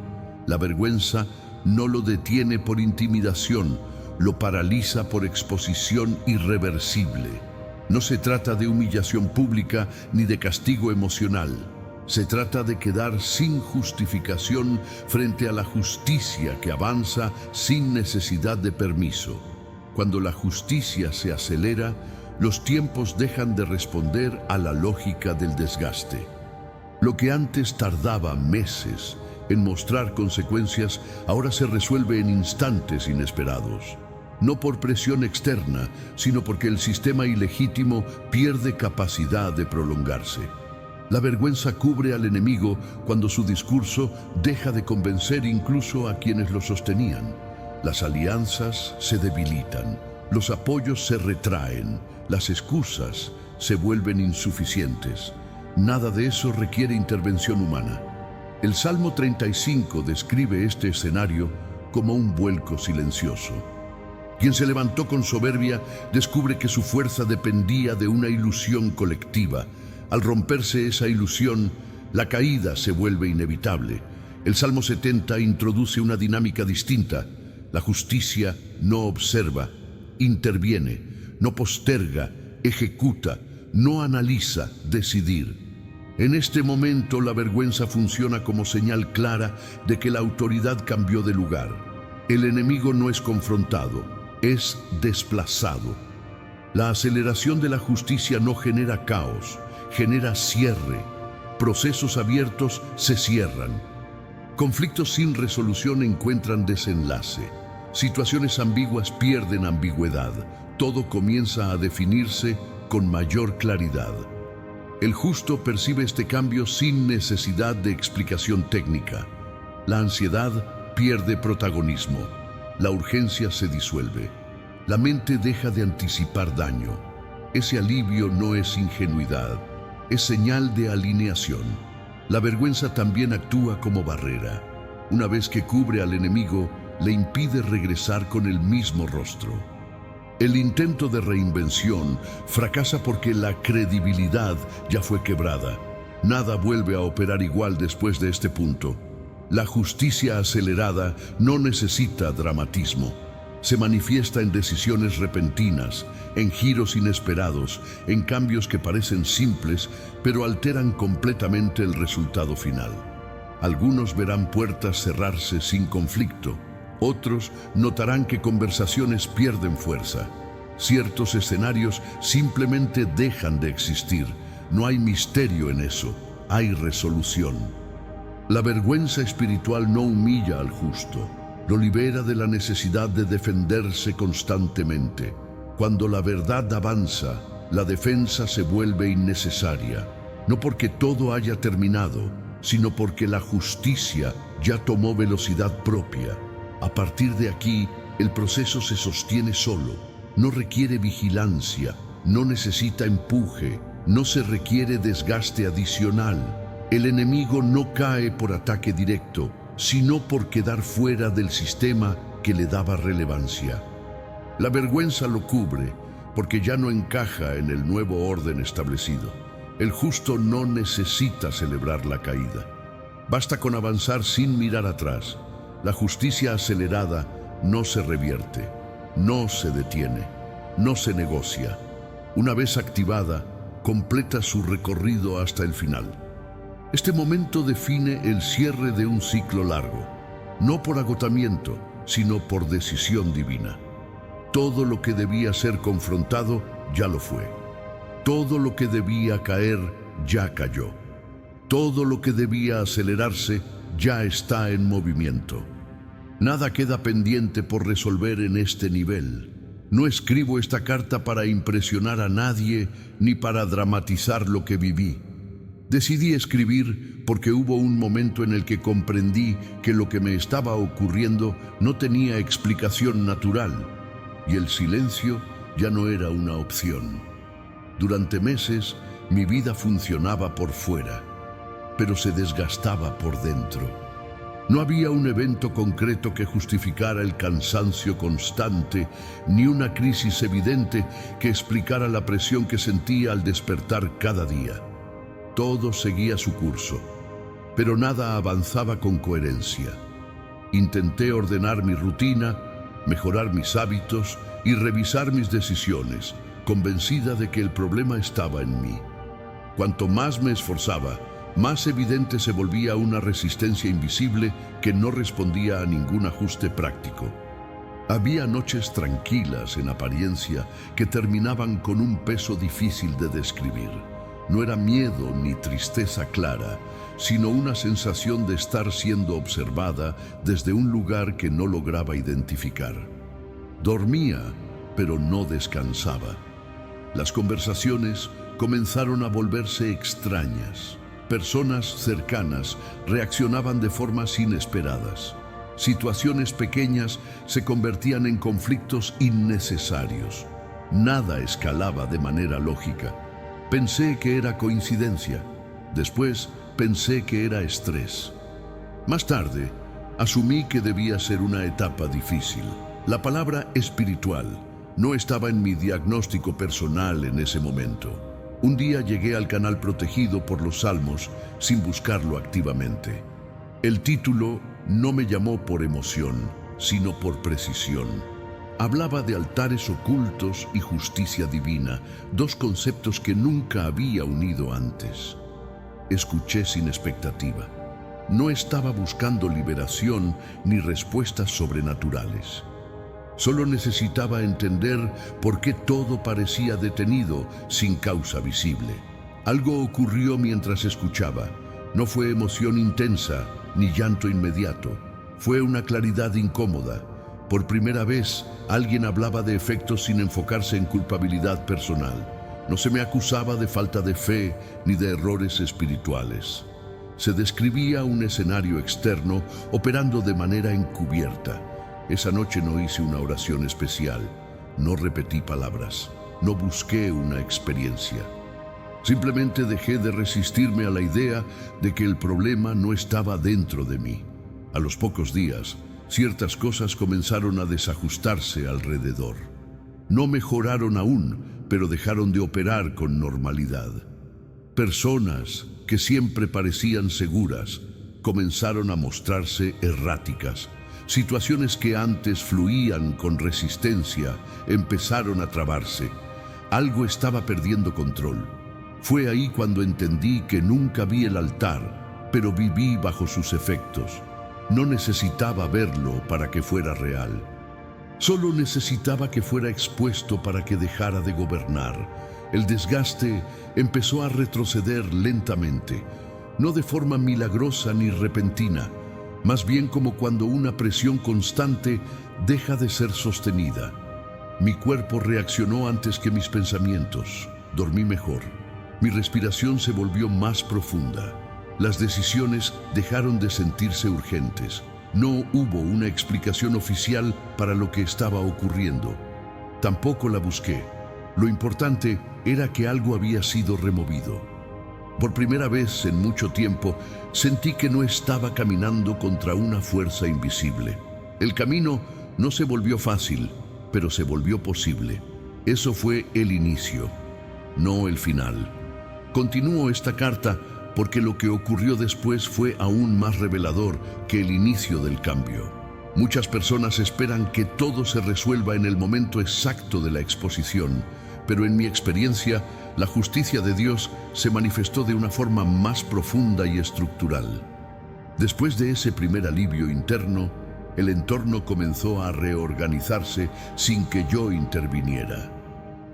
La vergüenza no lo detiene por intimidación, lo paraliza por exposición irreversible. No se trata de humillación pública ni de castigo emocional. Se trata de quedar sin justificación frente a la justicia que avanza sin necesidad de permiso. Cuando la justicia se acelera, los tiempos dejan de responder a la lógica del desgaste. Lo que antes tardaba meses en mostrar consecuencias, ahora se resuelve en instantes inesperados. No por presión externa, sino porque el sistema ilegítimo pierde capacidad de prolongarse. La vergüenza cubre al enemigo cuando su discurso deja de convencer incluso a quienes lo sostenían. Las alianzas se debilitan, los apoyos se retraen, las excusas se vuelven insuficientes. Nada de eso requiere intervención humana. El Salmo 35 describe este escenario como un vuelco silencioso. Quien se levantó con soberbia descubre que su fuerza dependía de una ilusión colectiva. Al romperse esa ilusión, la caída se vuelve inevitable. El Salmo 70 introduce una dinámica distinta. La justicia no observa, interviene, no posterga, ejecuta, no analiza, decidir. En este momento la vergüenza funciona como señal clara de que la autoridad cambió de lugar. El enemigo no es confrontado, es desplazado. La aceleración de la justicia no genera caos, genera cierre. Procesos abiertos se cierran. Conflictos sin resolución encuentran desenlace. Situaciones ambiguas pierden ambigüedad. Todo comienza a definirse con mayor claridad. El justo percibe este cambio sin necesidad de explicación técnica. La ansiedad pierde protagonismo. La urgencia se disuelve. La mente deja de anticipar daño. Ese alivio no es ingenuidad, es señal de alineación. La vergüenza también actúa como barrera. Una vez que cubre al enemigo, le impide regresar con el mismo rostro. El intento de reinvención fracasa porque la credibilidad ya fue quebrada. Nada vuelve a operar igual después de este punto. La justicia acelerada no necesita dramatismo. Se manifiesta en decisiones repentinas, en giros inesperados, en cambios que parecen simples, pero alteran completamente el resultado final. Algunos verán puertas cerrarse sin conflicto. Otros notarán que conversaciones pierden fuerza. Ciertos escenarios simplemente dejan de existir. No hay misterio en eso, hay resolución. La vergüenza espiritual no humilla al justo, lo libera de la necesidad de defenderse constantemente. Cuando la verdad avanza, la defensa se vuelve innecesaria, no porque todo haya terminado, sino porque la justicia ya tomó velocidad propia. A partir de aquí, el proceso se sostiene solo, no requiere vigilancia, no necesita empuje, no se requiere desgaste adicional. El enemigo no cae por ataque directo, sino por quedar fuera del sistema que le daba relevancia. La vergüenza lo cubre porque ya no encaja en el nuevo orden establecido. El justo no necesita celebrar la caída. Basta con avanzar sin mirar atrás. La justicia acelerada no se revierte. no se detiene, no se negocia. Una vez activada, completa su recorrido hasta el final. Este momento define el cierre de un ciclo largo, no por agotamiento, sino por decisión divina. Todo lo que debía ser confrontado ya lo fue. Todo lo que debía caer ya cayó. Todo lo que debía acelerarse ya está en movimiento. Nada queda pendiente por resolver en este nivel. No escribo esta carta para impresionar a nadie ni para dramatizar lo que viví. Decidí escribir porque hubo un momento en el que comprendí que lo que me estaba ocurriendo no tenía explicación natural y el silencio ya no era una opción. Durante meses mi vida funcionaba por fuera, pero se desgastaba por dentro. No había un evento concreto que justificara el cansancio constante, ni una crisis evidente que explicara la presión que sentía al despertar cada día. Todo seguía su curso, pero nada avanzaba con coherencia. Intenté ordenar mi rutina, mejorar mis hábitos y revisar mis decisiones, convencida de que el problema estaba en mí. Cuanto más me esforzaba, más evidente se volvía una resistencia invisible que no respondía a ningún ajuste práctico. Había noches tranquilas en apariencia que terminaban con un peso difícil de describir. No era miedo ni tristeza clara, sino una sensación de estar siendo observada desde un lugar que no lograba identificar. Dormía, pero no descansaba. Las conversaciones comenzaron a volverse extrañas. Personas cercanas reaccionaban de formas inesperadas. Situaciones pequeñas se convertían en conflictos innecesarios. Nada escalaba de manera lógica. Pensé que era coincidencia. Después pensé que era estrés. Más tarde, asumí que debía ser una etapa difícil. La palabra espiritual no estaba en mi diagnóstico personal en ese momento. Un día llegué al canal protegido por los Salmos sin buscarlo activamente. El título no me llamó por emoción, sino por precisión. Hablaba de altares ocultos y justicia divina, dos conceptos que nunca había unido antes. Escuché sin expectativa. No estaba buscando liberación ni respuestas sobrenaturales. Solo necesitaba entender por qué todo parecía detenido sin causa visible. Algo ocurrió mientras escuchaba. No fue emoción intensa ni llanto inmediato. Fue una claridad incómoda. Por primera vez, alguien hablaba de efectos sin enfocarse en culpabilidad personal. No se me acusaba de falta de fe ni de errores espirituales. Se describía un escenario externo operando de manera encubierta. Esa noche no hice una oración especial, no repetí palabras, no busqué una experiencia. Simplemente dejé de resistirme a la idea de que el problema no estaba dentro de mí. A los pocos días, ciertas cosas comenzaron a desajustarse alrededor. No mejoraron aún, pero dejaron de operar con normalidad. Personas que siempre parecían seguras comenzaron a mostrarse erráticas. Situaciones que antes fluían con resistencia empezaron a trabarse. Algo estaba perdiendo control. Fue ahí cuando entendí que nunca vi el altar, pero viví bajo sus efectos. No necesitaba verlo para que fuera real. Solo necesitaba que fuera expuesto para que dejara de gobernar. El desgaste empezó a retroceder lentamente, no de forma milagrosa ni repentina, más bien como cuando una presión constante deja de ser sostenida. Mi cuerpo reaccionó antes que mis pensamientos. Dormí mejor. Mi respiración se volvió más profunda. Las decisiones dejaron de sentirse urgentes. No hubo una explicación oficial para lo que estaba ocurriendo. Tampoco la busqué. Lo importante era que algo había sido removido. Por primera vez en mucho tiempo, sentí que no estaba caminando contra una fuerza invisible. El camino no se volvió fácil, pero se volvió posible. Eso fue el inicio, no el final. Continúo esta carta porque lo que ocurrió después fue aún más revelador que el inicio del cambio. Muchas personas esperan que todo se resuelva en el momento exacto de la exposición, pero en mi experiencia, la justicia de Dios se manifestó de una forma más profunda y estructural. Después de ese primer alivio interno, el entorno comenzó a reorganizarse sin que yo interviniera.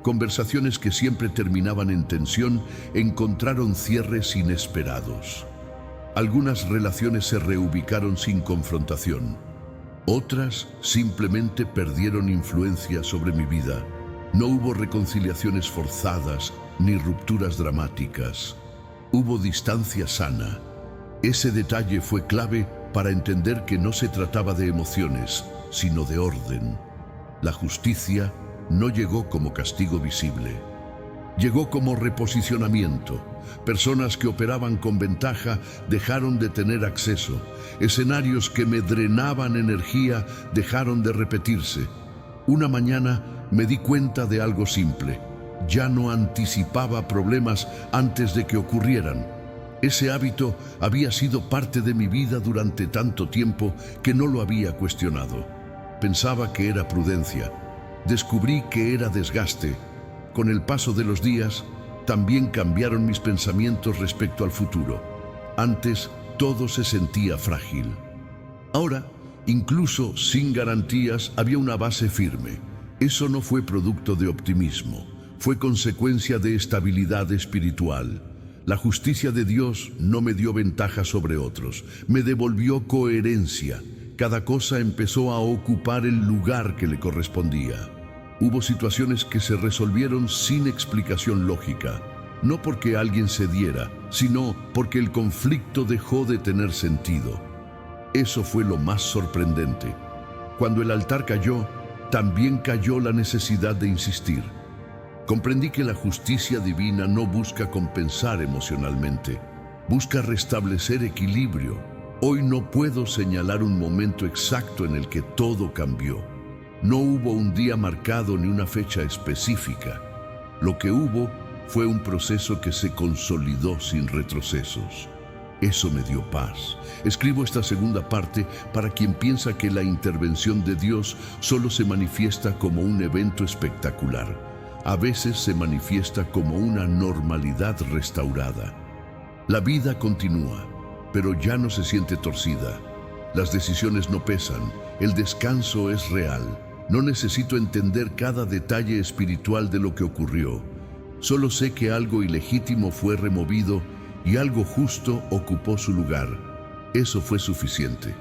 Conversaciones que siempre terminaban en tensión encontraron cierres inesperados. Algunas relaciones se reubicaron sin confrontación. Otras simplemente perdieron influencia sobre mi vida. No hubo reconciliaciones forzadas ni rupturas dramáticas. Hubo distancia sana. Ese detalle fue clave para entender que no se trataba de emociones, sino de orden. La justicia no llegó como castigo visible. Llegó como reposicionamiento. Personas que operaban con ventaja dejaron de tener acceso. Escenarios que me drenaban energía dejaron de repetirse. Una mañana me di cuenta de algo simple. Ya no anticipaba problemas antes de que ocurrieran. Ese hábito había sido parte de mi vida durante tanto tiempo que no lo había cuestionado. Pensaba que era prudencia. Descubrí que era desgaste. Con el paso de los días, también cambiaron mis pensamientos respecto al futuro. Antes, todo se sentía frágil. Ahora, incluso sin garantías, había una base firme. Eso no fue producto de optimismo, fue consecuencia de estabilidad espiritual. La justicia de Dios no me dio ventaja sobre otros, me devolvió coherencia. Cada cosa empezó a ocupar el lugar que le correspondía. Hubo situaciones que se resolvieron sin explicación lógica, no porque alguien cediera, sino porque el conflicto dejó de tener sentido. Eso fue lo más sorprendente. Cuando el altar cayó, también cayó la necesidad de insistir. Comprendí que la justicia divina no busca compensar emocionalmente, busca restablecer equilibrio. Hoy no puedo señalar un momento exacto en el que todo cambió. No hubo un día marcado ni una fecha específica. Lo que hubo fue un proceso que se consolidó sin retrocesos. Eso me dio paz. Escribo esta segunda parte para quien piensa que la intervención de Dios solo se manifiesta como un evento espectacular. A veces se manifiesta como una normalidad restaurada. La vida continúa, pero ya no se siente torcida. Las decisiones no pesan, el descanso es real. No necesito entender cada detalle espiritual de lo que ocurrió. Solo sé que algo ilegítimo fue removido y algo justo ocupó su lugar. Eso fue suficiente.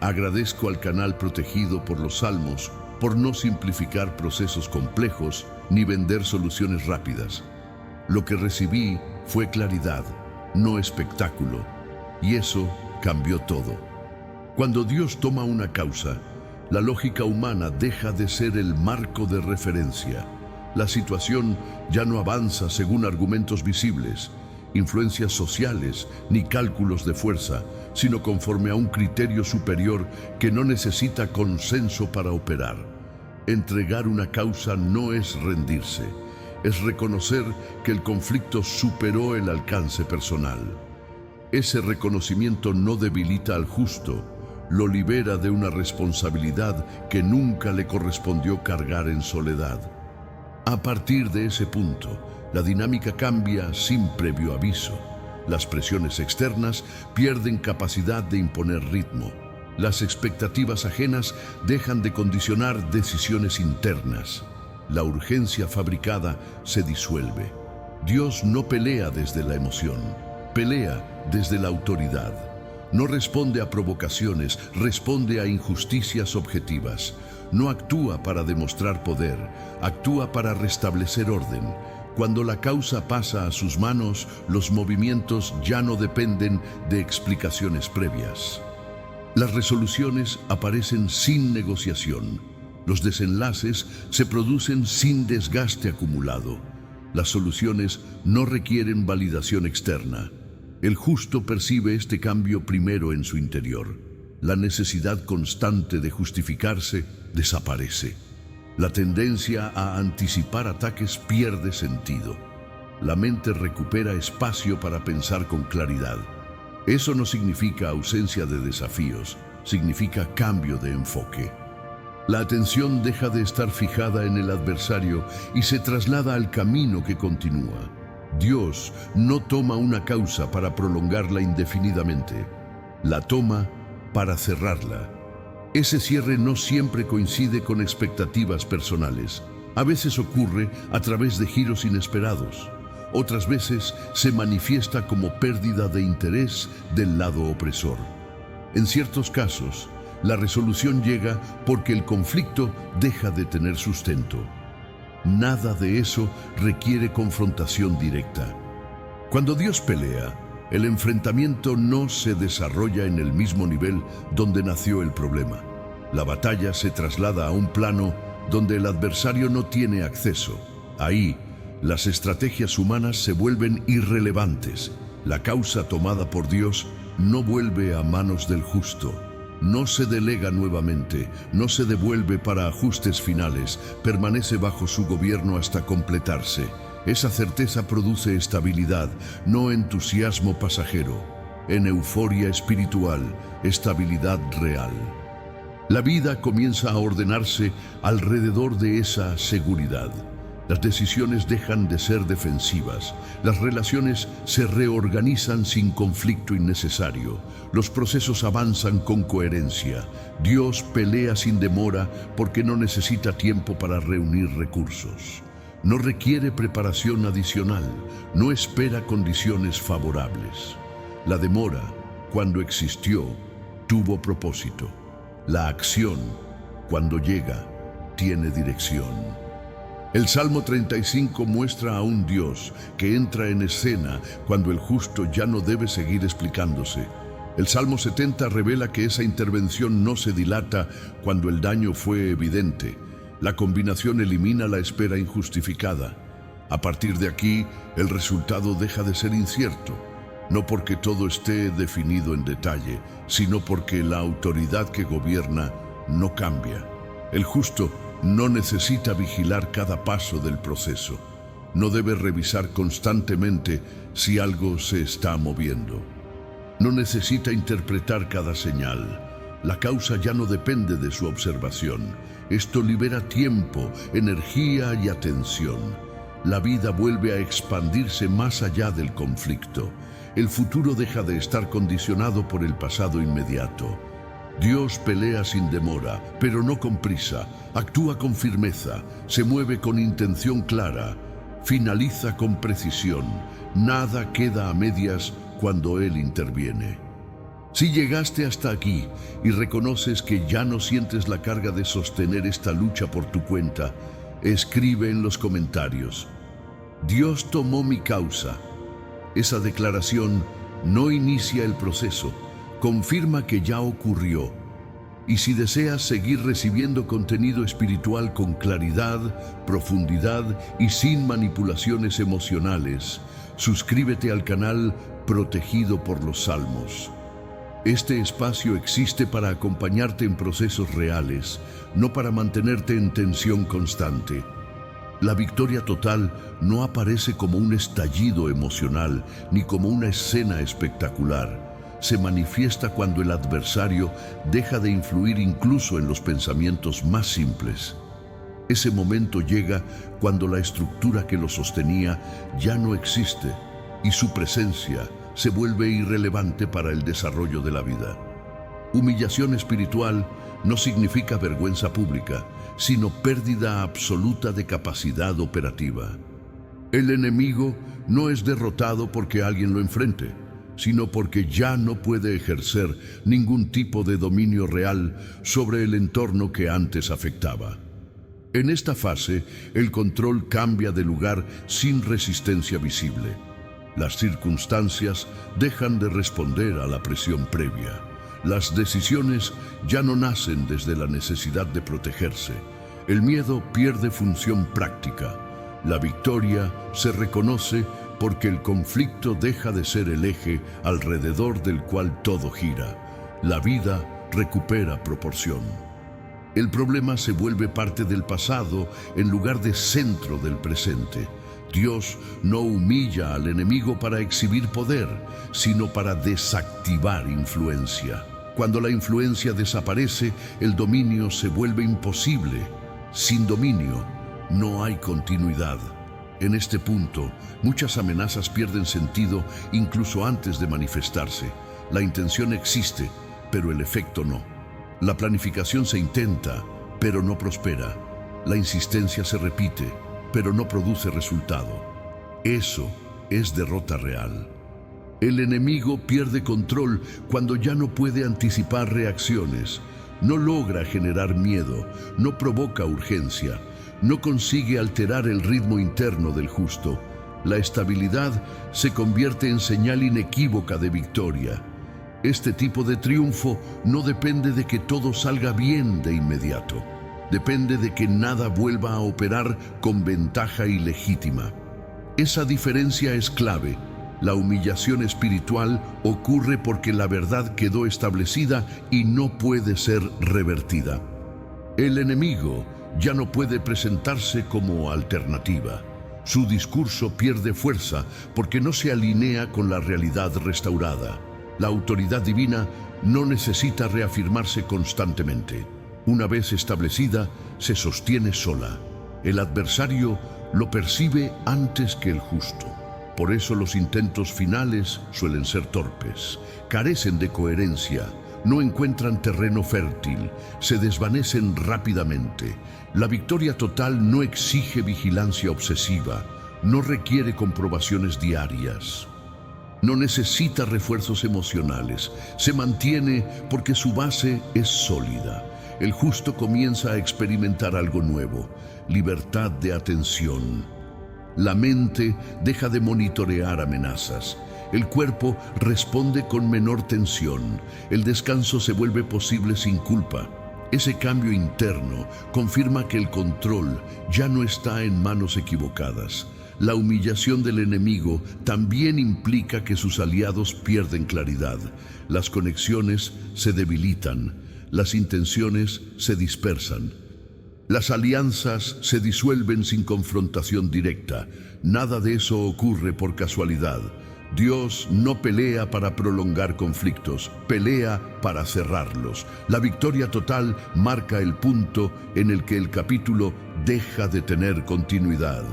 Agradezco al canal protegido por los Salmos por no simplificar procesos complejos ni vender soluciones rápidas. Lo que recibí fue claridad, no espectáculo, y eso cambió todo. Cuando Dios toma una causa, la lógica humana deja de ser el marco de referencia. La situación ya no avanza según argumentos visibles, influencias sociales ni cálculos de fuerza, sino conforme a un criterio superior que no necesita consenso para operar. Entregar una causa no es rendirse, es reconocer que el conflicto superó el alcance personal. Ese reconocimiento no debilita al justo, lo libera de una responsabilidad que nunca le correspondió cargar en soledad. A partir de ese punto, la dinámica cambia sin previo aviso. Las presiones externas pierden capacidad de imponer ritmo. Las expectativas ajenas dejan de condicionar decisiones internas. La urgencia fabricada se disuelve. Dios no pelea desde la emoción, pelea desde la autoridad. No responde a provocaciones, responde a injusticias objetivas. No actúa para demostrar poder, actúa para restablecer orden. Cuando la causa pasa a sus manos, los movimientos ya no dependen de explicaciones previas. Las resoluciones aparecen sin negociación. Los desenlaces se producen sin desgaste acumulado. Las soluciones no requieren validación externa. El justo percibe este cambio primero en su interior. La necesidad constante de justificarse desaparece. La tendencia a anticipar ataques pierde sentido. La mente recupera espacio para pensar con claridad. Eso no significa ausencia de desafíos, significa cambio de enfoque. La atención deja de estar fijada en el adversario y se traslada al camino que continúa. Dios no toma una causa para prolongarla indefinidamente, la toma para cerrarla. Ese cierre no siempre coincide con expectativas personales. A veces ocurre a través de giros inesperados. Otras veces se manifiesta como pérdida de interés del lado opresor. En ciertos casos, la resolución llega porque el conflicto deja de tener sustento. Nada de eso requiere confrontación directa. Cuando Dios pelea, el enfrentamiento no se desarrolla en el mismo nivel donde nació el problema. La batalla se traslada a un plano donde el adversario no tiene acceso. Ahí, las estrategias humanas se vuelven irrelevantes. La causa tomada por Dios no vuelve a manos del justo. No se delega nuevamente, no se devuelve para ajustes finales, permanece bajo su gobierno hasta completarse. Esa certeza produce estabilidad, no entusiasmo pasajero. En euforia espiritual, estabilidad real. La vida comienza a ordenarse alrededor de esa seguridad. Las decisiones dejan de ser defensivas. Las relaciones se reorganizan sin conflicto innecesario. Los procesos avanzan con coherencia. Dios pelea sin demora porque no necesita tiempo para reunir recursos. No requiere preparación adicional. No espera condiciones favorables. La demora, cuando existió, tuvo propósito. La acción, cuando llega, tiene dirección. El Salmo 35 muestra a un Dios que entra en escena cuando el justo ya no debe seguir explicándose. El Salmo 70 revela que esa intervención no se dilata cuando el daño fue evidente. La combinación elimina la espera injustificada. A partir de aquí, el resultado deja de ser incierto, no porque todo esté definido en detalle, sino porque la autoridad que gobierna no cambia. El justo no necesita vigilar cada paso del proceso. No debe revisar constantemente si algo se está moviendo. No necesita interpretar cada señal. La causa ya no depende de su observación. Esto libera tiempo, energía y atención. La vida vuelve a expandirse más allá del conflicto. El futuro deja de estar condicionado por el pasado inmediato. Dios pelea sin demora, pero no con prisa, actúa con firmeza, se mueve con intención clara, finaliza con precisión, nada queda a medias cuando Él interviene. Si llegaste hasta aquí y reconoces que ya no sientes la carga de sostener esta lucha por tu cuenta, escribe en los comentarios: Dios tomó mi causa. Esa declaración no inicia el proceso, confirma que ya ocurrió. Y si deseas seguir recibiendo contenido espiritual con claridad, profundidad y sin manipulaciones emocionales, suscríbete al canal Protegido por los Salmos. Este espacio existe para acompañarte en procesos reales, no para mantenerte en tensión constante. La victoria total no aparece como un estallido emocional ni como una escena espectacular. Se manifiesta cuando el adversario deja de influir incluso en los pensamientos más simples. Ese momento llega cuando la estructura que lo sostenía ya no existe y su presencia se vuelve irrelevante para el desarrollo de la vida. Humillación espiritual no significa vergüenza pública, sino pérdida absoluta de capacidad operativa. El enemigo no es derrotado porque alguien lo enfrente, sino porque ya no puede ejercer ningún tipo de dominio real sobre el entorno que antes afectaba. En esta fase, el control cambia de lugar sin resistencia visible. Las circunstancias dejan de responder a la presión previa. Las decisiones ya no nacen desde la necesidad de protegerse. El miedo pierde función práctica. La victoria se reconoce porque el conflicto deja de ser el eje alrededor del cual todo gira. La vida recupera proporción. El problema se vuelve parte del pasado en lugar de centro del presente. Dios no humilla al enemigo para exhibir poder, sino para desactivar influencia. Cuando la influencia desaparece, el dominio se vuelve imposible. Sin dominio, no hay continuidad. En este punto, muchas amenazas pierden sentido incluso antes de manifestarse. La intención existe, pero el efecto no. La planificación se intenta, pero no prospera. La insistencia se repite, pero no produce resultado. Eso es derrota real. El enemigo pierde control cuando ya no puede anticipar reacciones, no logra generar miedo, no provoca urgencia, no consigue alterar el ritmo interno del justo. La estabilidad se convierte en señal inequívoca de victoria. Este tipo de triunfo no depende de que todo salga bien de inmediato. Depende de que nada vuelva a operar con ventaja ilegítima. Esa diferencia es clave. La humillación espiritual ocurre porque la verdad quedó establecida y no puede ser revertida. El enemigo ya no puede presentarse como alternativa. Su discurso pierde fuerza porque no se alinea con la realidad restaurada. La autoridad divina no necesita reafirmarse constantemente. Una vez establecida, se sostiene sola. El adversario lo percibe antes que el justo. Por eso los intentos finales suelen ser torpes, carecen de coherencia, no encuentran terreno fértil, se desvanecen rápidamente. La victoria total no exige vigilancia obsesiva, no requiere comprobaciones diarias. No necesita refuerzos emocionales, se mantiene porque su base es sólida. El justo comienza a experimentar algo nuevo, libertad de atención. La mente deja de monitorear amenazas. El cuerpo responde con menor tensión. El descanso se vuelve posible sin culpa. Ese cambio interno confirma que el control ya no está en manos equivocadas. La humillación del enemigo también implica que sus aliados pierden claridad. Las conexiones se debilitan. Las intenciones se dispersan. Las alianzas se disuelven sin confrontación directa. Nada de eso ocurre por casualidad. Dios no pelea para prolongar conflictos, pelea para cerrarlos. La victoria total marca el punto en el que el capítulo deja de tener continuidad.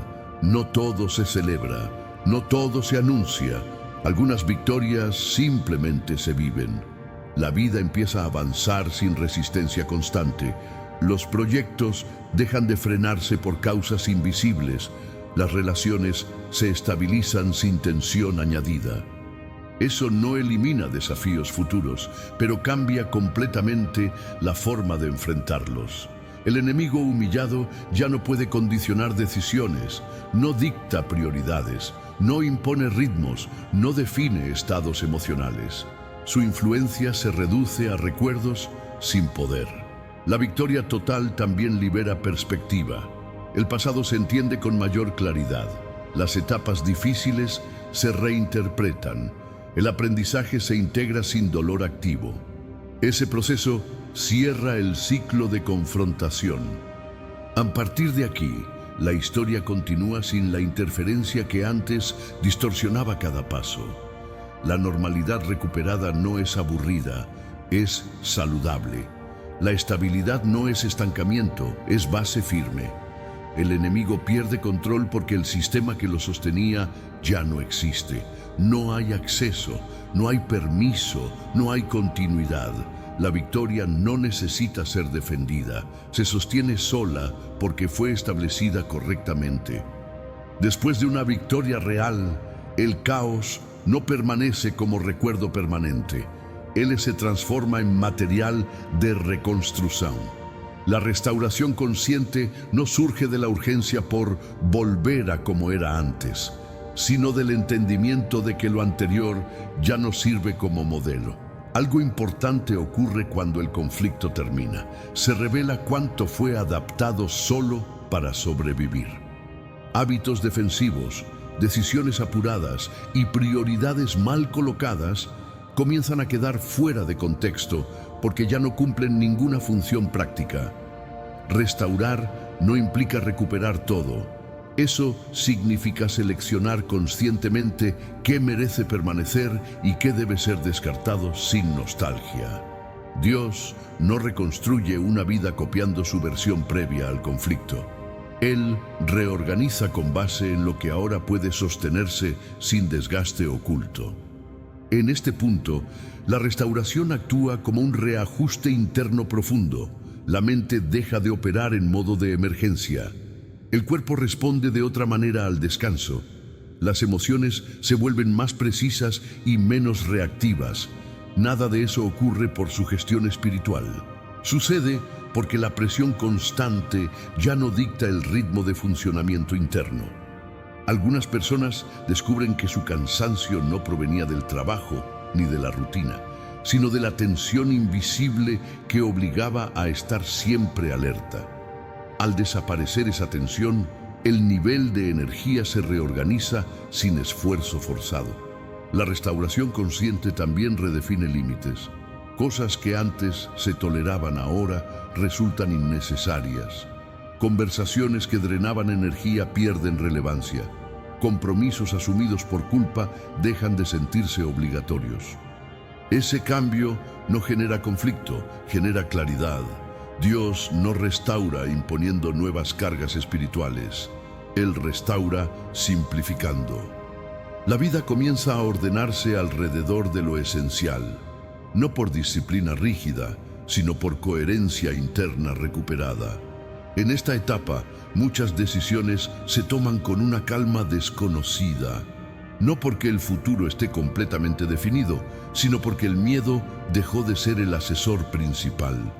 No todo se celebra, no todo se anuncia. Algunas victorias simplemente se viven. La vida empieza a avanzar sin resistencia constante. Los proyectos dejan de frenarse por causas invisibles. Las relaciones se estabilizan sin tensión añadida. Eso no elimina desafíos futuros, pero cambia completamente la forma de enfrentarlos. El enemigo humillado ya no puede condicionar decisiones, no dicta prioridades, no impone ritmos, no define estados emocionales. Su influencia se reduce a recuerdos sin poder. La victoria total también libera perspectiva. El pasado se entiende con mayor claridad. Las etapas difíciles se reinterpretan. El aprendizaje se integra sin dolor activo. Ese proceso cierra el ciclo de confrontación. A partir de aquí, la historia continúa sin la interferencia que antes distorsionaba cada paso. La normalidad recuperada no es aburrida, es saludable. La estabilidad no es estancamiento, es base firme. El enemigo pierde control porque el sistema que lo sostenía ya no existe. No hay acceso, no hay permiso, no hay continuidad. La victoria no necesita ser defendida, se sostiene sola porque fue establecida correctamente. Después de una victoria real, el caos no permanece como recuerdo permanente. Él se transforma en material de reconstrucción. La restauración consciente no surge de la urgencia por volver a como era antes, sino del entendimiento de que lo anterior ya no sirve como modelo. Algo importante ocurre cuando el conflicto termina. Se revela cuánto fue adaptado solo para sobrevivir. Hábitos defensivos, decisiones apuradas y prioridades mal colocadas comienzan a quedar fuera de contexto porque ya no cumplen ninguna función práctica. Restaurar no implica recuperar todo. Eso significa seleccionar conscientemente qué merece permanecer y qué debe ser descartado sin nostalgia. Dios no reconstruye una vida copiando su versión previa al conflicto. Él reorganiza con base en lo que ahora puede sostenerse sin desgaste oculto. En este punto, la restauración actúa como un reajuste interno profundo. La mente deja de operar en modo de emergencia. El cuerpo responde de otra manera al descanso. Las emociones se vuelven más precisas y menos reactivas. Nada de eso ocurre por su gestión espiritual. Sucede porque la presión constante ya no dicta el ritmo de funcionamiento interno. Algunas personas descubren que su cansancio no provenía del trabajo ni de la rutina, sino de la tensión invisible que obligaba a estar siempre alerta. Al desaparecer esa tensión, el nivel de energía se reorganiza sin esfuerzo forzado. La restauración consciente también redefine límites. Cosas que antes se toleraban ahora resultan innecesarias. Conversaciones que drenaban energía pierden relevancia. Compromisos asumidos por culpa dejan de sentirse obligatorios. Ese cambio no genera conflicto, genera claridad. Dios no restaura imponiendo nuevas cargas espirituales. Él restaura simplificando. La vida comienza a ordenarse alrededor de lo esencial, no por disciplina rígida, sino por coherencia interna recuperada. En esta etapa, muchas decisiones se toman con una calma desconocida, no porque el futuro esté completamente definido, sino porque el miedo dejó de ser el asesor principal.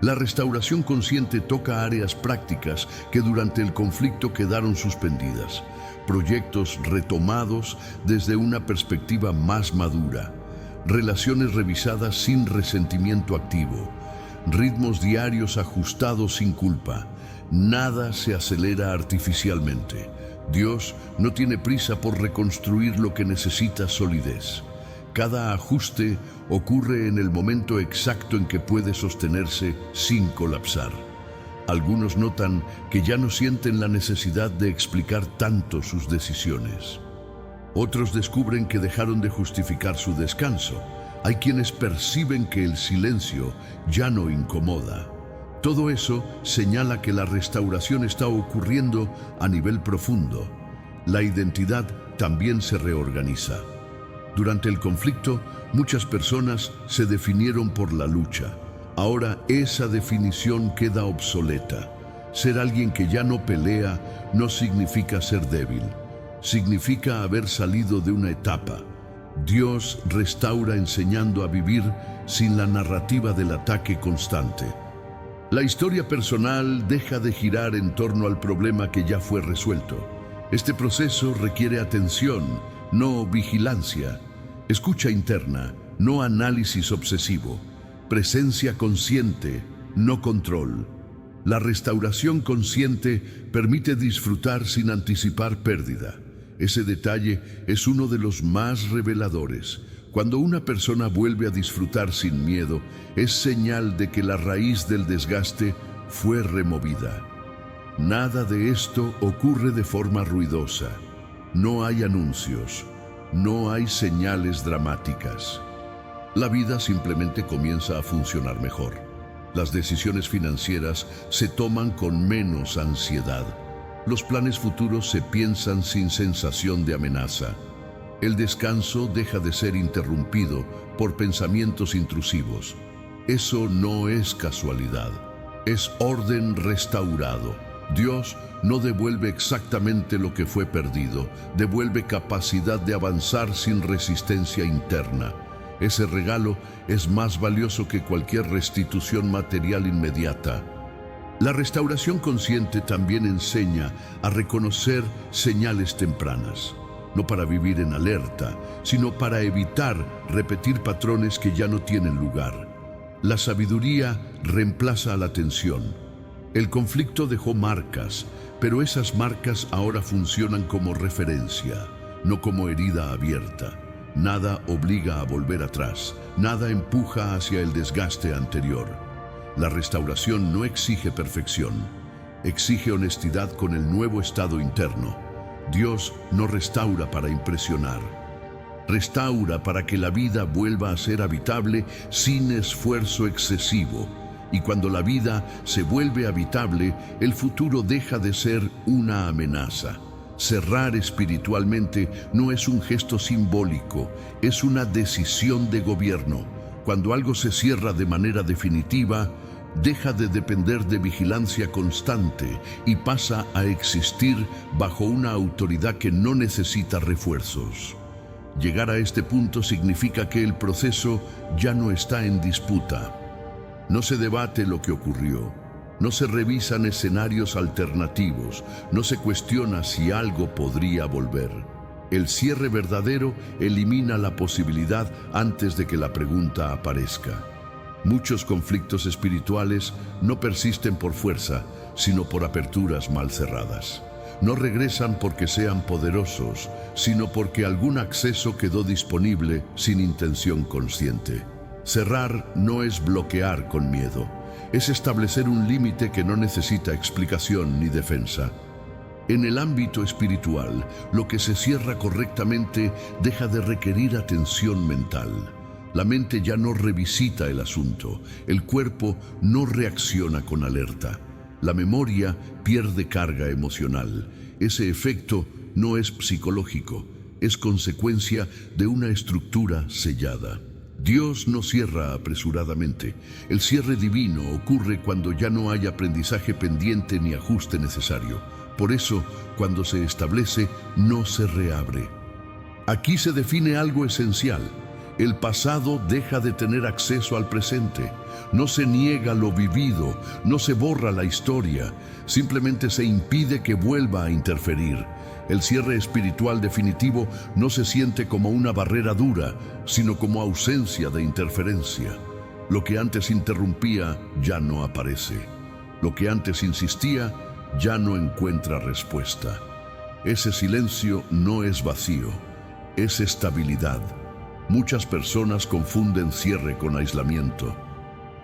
La restauración consciente toca áreas prácticas que durante el conflicto quedaron suspendidas, proyectos retomados desde una perspectiva más madura, relaciones revisadas sin resentimiento activo, ritmos diarios ajustados sin culpa. Nada se acelera artificialmente. Dios no tiene prisa por reconstruir lo que necesita solidez. Cada ajuste ocurre en el momento exacto en que puede sostenerse sin colapsar. Algunos notan que ya no sienten la necesidad de explicar tanto sus decisiones. Otros descubren que dejaron de justificar su descanso. Hay quienes perciben que el silencio ya no incomoda. Todo eso señala que la restauración está ocurriendo a nivel profundo. La identidad también se reorganiza. Durante el conflicto, muchas personas se definieron por la lucha. Ahora esa definición queda obsoleta. Ser alguien que ya no pelea no significa ser débil. Significa haber salido de una etapa. Dios restaura enseñando a vivir sin la narrativa del ataque constante. La historia personal deja de girar en torno al problema que ya fue resuelto. Este proceso requiere atención, no vigilancia. Escucha interna, no análisis obsesivo. Presencia consciente, no control. La restauración consciente permite disfrutar sin anticipar pérdida. Ese detalle es uno de los más reveladores. Cuando una persona vuelve a disfrutar sin miedo, es señal de que la raíz del desgaste fue removida. Nada de esto ocurre de forma ruidosa. No hay anuncios, no hay señales dramáticas. La vida simplemente comienza a funcionar mejor. Las decisiones financieras se toman con menos ansiedad. Los planes futuros se piensan sin sensación de amenaza. El descanso deja de ser interrumpido por pensamientos intrusivos. Eso no es casualidad, es orden restaurado. Dios no devuelve exactamente lo que fue perdido, devuelve capacidad de avanzar sin resistencia interna. Ese regalo es más valioso que cualquier restitución material inmediata. La restauración consciente también enseña a reconocer señales tempranas, no para vivir en alerta, sino para evitar repetir patrones que ya no tienen lugar. La sabiduría reemplaza a la tensión. El conflicto dejó marcas, pero esas marcas ahora funcionan como referencia, no como herida abierta. Nada obliga a volver atrás, nada empuja hacia el desgaste anterior. La restauración no exige perfección, exige honestidad con el nuevo estado interno. Dios no restaura para impresionar, restaura para que la vida vuelva a ser habitable sin esfuerzo excesivo. Y cuando la vida se vuelve habitable, el futuro deja de ser una amenaza. Cerrar espiritualmente no es un gesto simbólico, es una decisión de gobierno. Cuando algo se cierra de manera definitiva, deja de depender de vigilancia constante y pasa a existir bajo una autoridad que no necesita refuerzos. Llegar a este punto significa que el proceso ya no está en disputa. No se debate lo que ocurrió, no se revisan escenarios alternativos, no se cuestiona si algo podría volver. El cierre verdadero elimina la posibilidad antes de que la pregunta aparezca. Muchos conflictos espirituales no persisten por fuerza, sino por aperturas mal cerradas. No regresan porque sean poderosos, sino porque algún acceso quedó disponible sin intención consciente. Cerrar no es bloquear con miedo, es establecer un límite que no necesita explicación ni defensa. En el ámbito espiritual, lo que se cierra correctamente deja de requerir atención mental. La mente ya no revisita el asunto, el cuerpo no reacciona con alerta. La memoria pierde carga emocional. Ese efecto no es psicológico, es consecuencia de una estructura sellada. Dios no cierra apresuradamente. El cierre divino ocurre cuando ya no hay aprendizaje pendiente ni ajuste necesario. Por eso, cuando se establece, no se reabre. Aquí se define algo esencial. El pasado deja de tener acceso al presente. No se niega lo vivido, no se borra la historia, simplemente se impide que vuelva a interferir. El cierre espiritual definitivo no se siente como una barrera dura, sino como ausencia de interferencia. Lo que antes interrumpía ya no aparece. Lo que antes insistía ya no encuentra respuesta. Ese silencio no es vacío, es estabilidad. Muchas personas confunden cierre con aislamiento.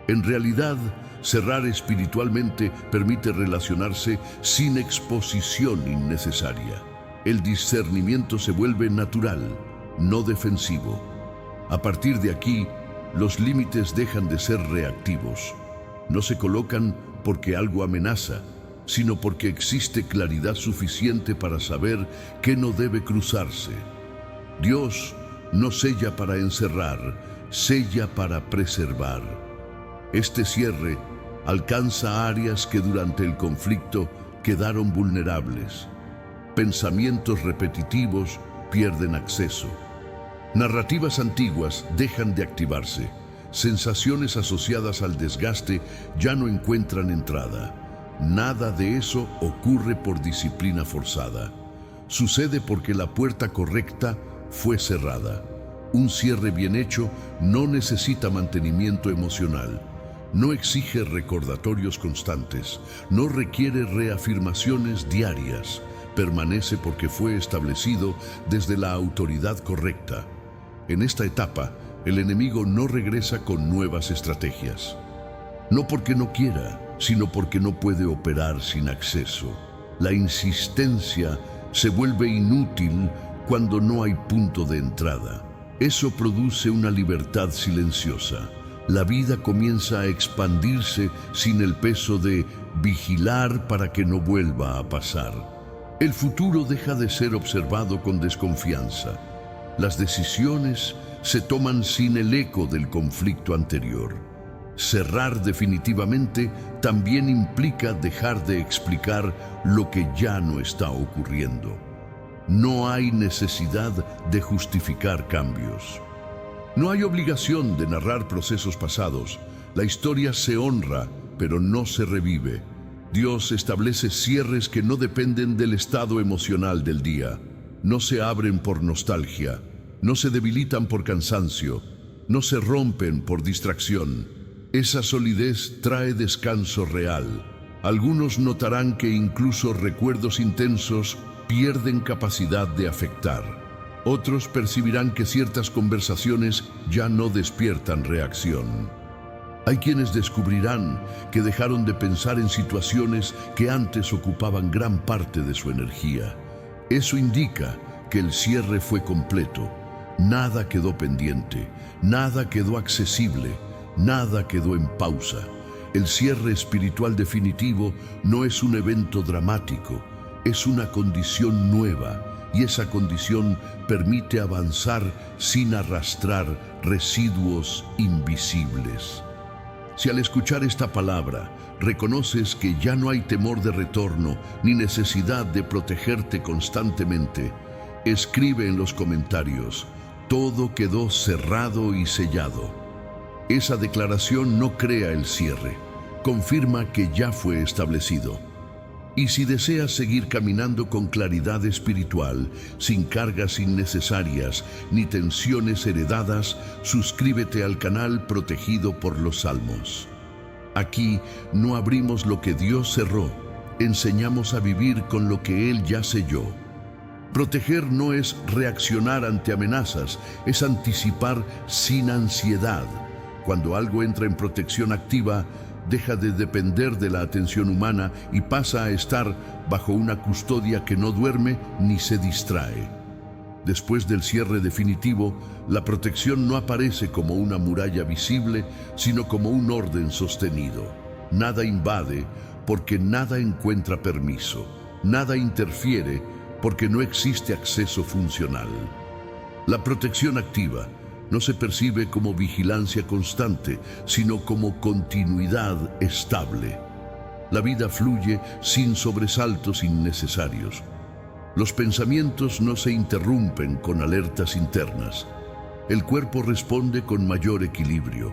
En realidad, cerrar espiritualmente permite relacionarse sin exposición innecesaria. El discernimiento se vuelve natural, no defensivo. A partir de aquí, los límites dejan de ser reactivos. No se colocan porque algo amenaza, sino porque existe claridad suficiente para saber qué no debe cruzarse. Dios no sella para encerrar, sella para preservar. Este cierre alcanza áreas que durante el conflicto quedaron vulnerables. Pensamientos repetitivos pierden acceso. Narrativas antiguas dejan de activarse. Sensaciones asociadas al desgaste ya no encuentran entrada. Nada de eso ocurre por disciplina forzada. Sucede porque la puerta correcta fue cerrada. Un cierre bien hecho no necesita mantenimiento emocional. No exige recordatorios constantes. No requiere reafirmaciones diarias. Permanece porque fue establecido desde la autoridad correcta. En esta etapa, el enemigo no regresa con nuevas estrategias. No porque no quiera, sino porque no puede operar sin acceso. La insistencia se vuelve inútil cuando no hay punto de entrada. Eso produce una libertad silenciosa. La vida comienza a expandirse sin el peso de vigilar para que no vuelva a pasar. El futuro deja de ser observado con desconfianza. Las decisiones se toman sin el eco del conflicto anterior. Cerrar definitivamente también implica dejar de explicar lo que ya no está ocurriendo. No hay necesidad de justificar cambios. No hay obligación de narrar procesos pasados. La historia se honra, pero no se revive. Dios establece cierres que no dependen del estado emocional del día. No se abren por nostalgia, no se debilitan por cansancio, no se rompen por distracción. Esa solidez trae descanso real. Algunos notarán que incluso recuerdos intensos pierden capacidad de afectar. Otros percibirán que ciertas conversaciones ya no despiertan reacción. Hay quienes descubrirán que dejaron de pensar en situaciones que antes ocupaban gran parte de su energía. Eso indica que el cierre fue completo. Nada quedó pendiente, nada quedó accesible, nada quedó en pausa. El cierre espiritual definitivo no es un evento dramático, es una condición nueva, y esa condición permite avanzar sin arrastrar residuos invisibles. Si al escuchar esta palabra reconoces que ya no hay temor de retorno ni necesidad de protegerte constantemente, escribe en los comentarios: todo quedó cerrado y sellado. Esa declaración no crea el cierre, confirma que ya fue establecido. Y si deseas seguir caminando con claridad espiritual, sin cargas innecesarias ni tensiones heredadas, suscríbete al canal protegido por los Salmos. Aquí no abrimos lo que Dios cerró, enseñamos a vivir con lo que Él ya selló. Proteger no es reaccionar ante amenazas, es anticipar sin ansiedad. Cuando algo entra en protección activa, deja de depender de la atención humana y pasa a estar bajo una custodia que no duerme ni se distrae. Después del cierre definitivo, la protección no aparece como una muralla visible, sino como un orden sostenido. Nada invade porque nada encuentra permiso. Nada interfiere porque no existe acceso funcional. La protección activa no se percibe como vigilancia constante, sino como continuidad estable. La vida fluye sin sobresaltos innecesarios. Los pensamientos no se interrumpen con alertas internas. El cuerpo responde con mayor equilibrio.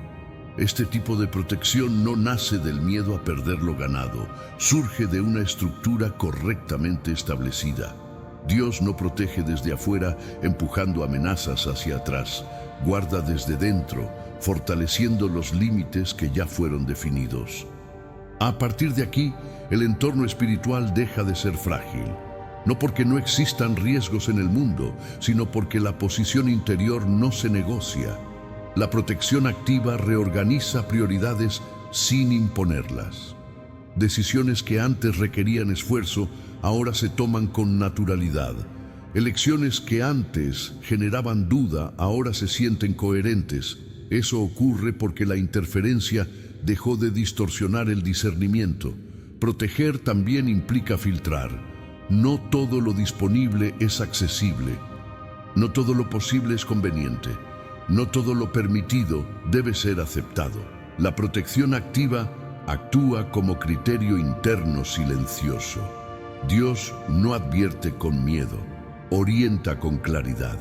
Este tipo de protección no nace del miedo a perder lo ganado, surge de una estructura correctamente establecida. Dios no protege desde afuera empujando amenazas hacia atrás, guarda desde dentro, fortaleciendo los límites que ya fueron definidos. A partir de aquí, el entorno espiritual deja de ser frágil. No porque no existan riesgos en el mundo, sino porque la posición interior no se negocia. La protección activa reorganiza prioridades sin imponerlas. Decisiones que antes requerían esfuerzo, ahora se toman con naturalidad. Elecciones que antes generaban duda, ahora se sienten coherentes. Eso ocurre porque la interferencia dejó de distorsionar el discernimiento. Proteger también implica filtrar. No todo lo disponible es accesible. No todo lo posible es conveniente. No todo lo permitido debe ser aceptado. La protección activa actúa como criterio interno silencioso. Dios no advierte con miedo, orienta con claridad.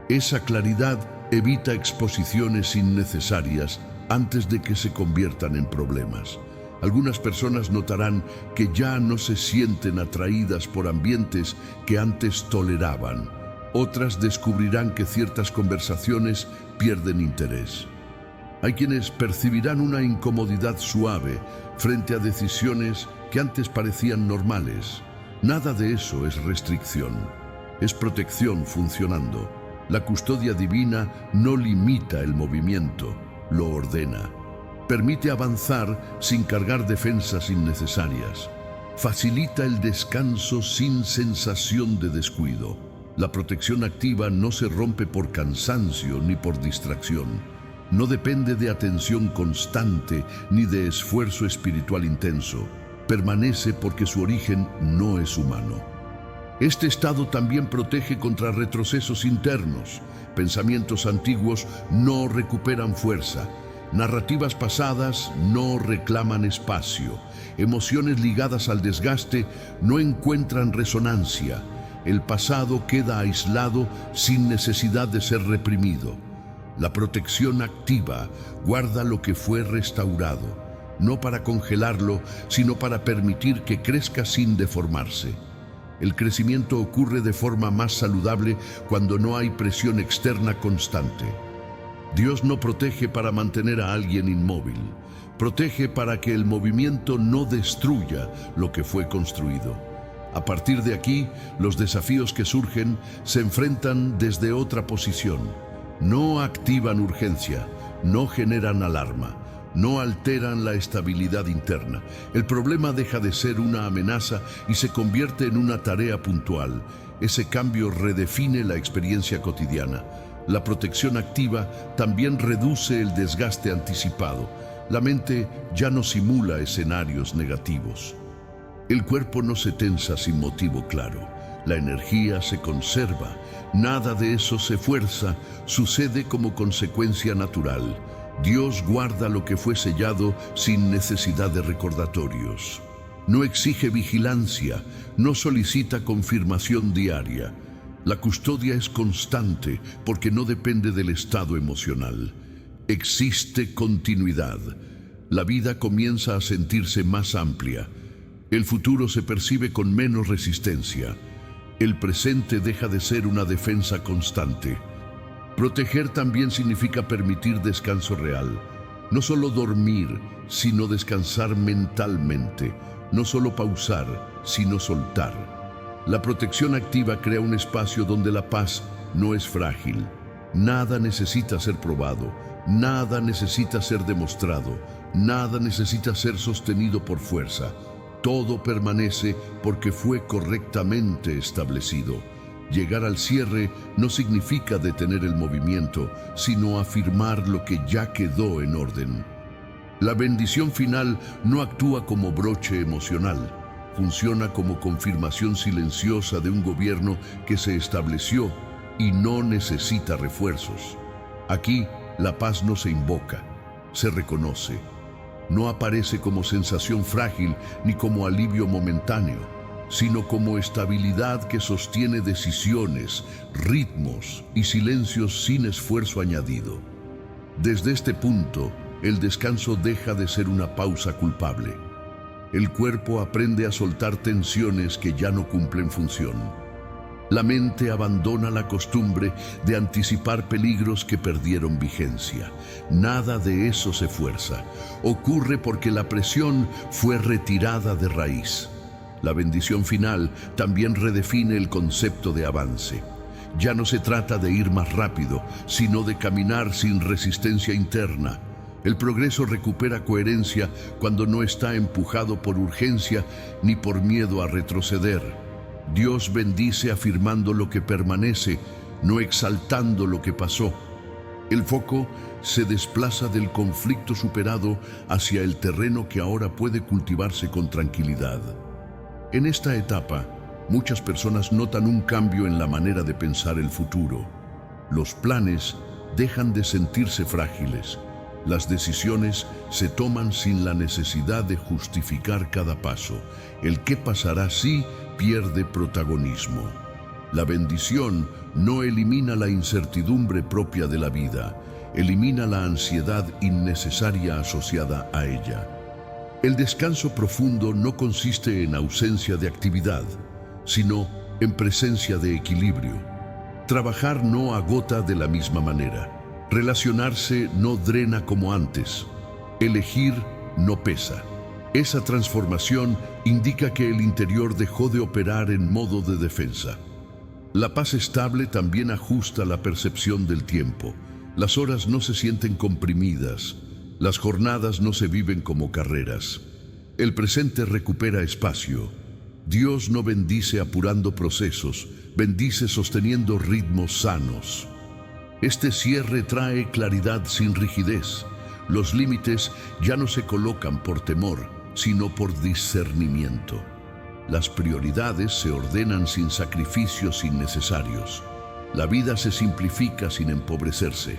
Esa claridad evita exposiciones innecesarias antes de que se conviertan en problemas. Algunas personas notarán que ya no se sienten atraídas por ambientes que antes toleraban. Otras descubrirán que ciertas conversaciones pierden interés. Hay quienes percibirán una incomodidad suave frente a decisiones que antes parecían normales. Nada de eso es restricción, es protección funcionando. La custodia divina no limita el movimiento, lo ordena. Permite avanzar sin cargar defensas innecesarias. Facilita el descanso sin sensación de descuido. La protección activa no se rompe por cansancio ni por distracción. No depende de atención constante ni de esfuerzo espiritual intenso. Permanece porque su origen no es humano. Este estado también protege contra retrocesos internos. Pensamientos antiguos no recuperan fuerza. Narrativas pasadas no reclaman espacio. Emociones ligadas al desgaste no encuentran resonancia. El pasado queda aislado sin necesidad de ser reprimido. La protección activa guarda lo que fue restaurado, no para congelarlo, sino para permitir que crezca sin deformarse. El crecimiento ocurre de forma más saludable cuando no hay presión externa constante. Dios no protege para mantener a alguien inmóvil, protege para que el movimiento no destruya lo que fue construido. A partir de aquí, los desafíos que surgen se enfrentan desde otra posición. No activan urgencia, no generan alarma, no alteran la estabilidad interna. El problema deja de ser una amenaza y se convierte en una tarea puntual. Ese cambio redefine la experiencia cotidiana. La protección activa también reduce el desgaste anticipado. La mente ya no simula escenarios negativos. El cuerpo no se tensa sin motivo claro. La energía se conserva. Nada de eso se fuerza. Sucede como consecuencia natural. Dios guarda lo que fue sellado sin necesidad de recordatorios. No exige vigilancia, no solicita confirmación diaria. La custodia es constante porque no depende del estado emocional. Existe continuidad. La vida comienza a sentirse más amplia. El futuro se percibe con menos resistencia. El presente deja de ser una defensa constante. Proteger también significa permitir descanso real. No solo dormir, sino descansar mentalmente. No solo pausar, sino soltar. La protección activa crea un espacio donde la paz no es frágil. Nada necesita ser probado, nada necesita ser demostrado, nada necesita ser sostenido por fuerza. Todo permanece porque fue correctamente establecido. Llegar al cierre no significa detener el movimiento, sino afirmar lo que ya quedó en orden. La bendición final no actúa como broche emocional, funciona como confirmación silenciosa de un gobierno que se estableció y no necesita refuerzos. Aquí, la paz no se invoca, se reconoce. No aparece como sensación frágil ni como alivio momentáneo, sino como estabilidad que sostiene decisiones, ritmos y silencios sin esfuerzo añadido. Desde este punto, el descanso deja de ser una pausa culpable. El cuerpo aprende a soltar tensiones que ya no cumplen función. La mente abandona la costumbre de anticipar peligros que perdieron vigencia. Nada de eso se fuerza. Ocurre porque la presión fue retirada de raíz. La bendición final también redefine el concepto de avance. Ya no se trata de ir más rápido, sino de caminar sin resistencia interna. El progreso recupera coherencia cuando no está empujado por urgencia ni por miedo a retroceder. Dios bendice afirmando lo que permanece, no exaltando lo que pasó. El foco se desplaza del conflicto superado hacia el terreno que ahora puede cultivarse con tranquilidad. En esta etapa, muchas personas notan un cambio en la manera de pensar el futuro. Los planes dejan de sentirse frágiles. Las decisiones se toman sin la necesidad de justificar cada paso. El qué pasará si pierde protagonismo. La bendición no elimina la incertidumbre propia de la vida, elimina la ansiedad innecesaria asociada a ella. El descanso profundo no consiste en ausencia de actividad, sino en presencia de equilibrio. Trabajar no agota de la misma manera. Relacionarse no drena como antes. Elegir no pesa. Esa transformación indica que el interior dejó de operar en modo de defensa. La paz estable también ajusta la percepción del tiempo. Las horas no se sienten comprimidas. Las jornadas no se viven como carreras. El presente recupera espacio. Dios no bendice apurando procesos, bendice sosteniendo ritmos sanos. Este cierre trae claridad sin rigidez. Los límites ya no se colocan por temor, sino por discernimiento. Las prioridades se ordenan sin sacrificios innecesarios. La vida se simplifica sin empobrecerse.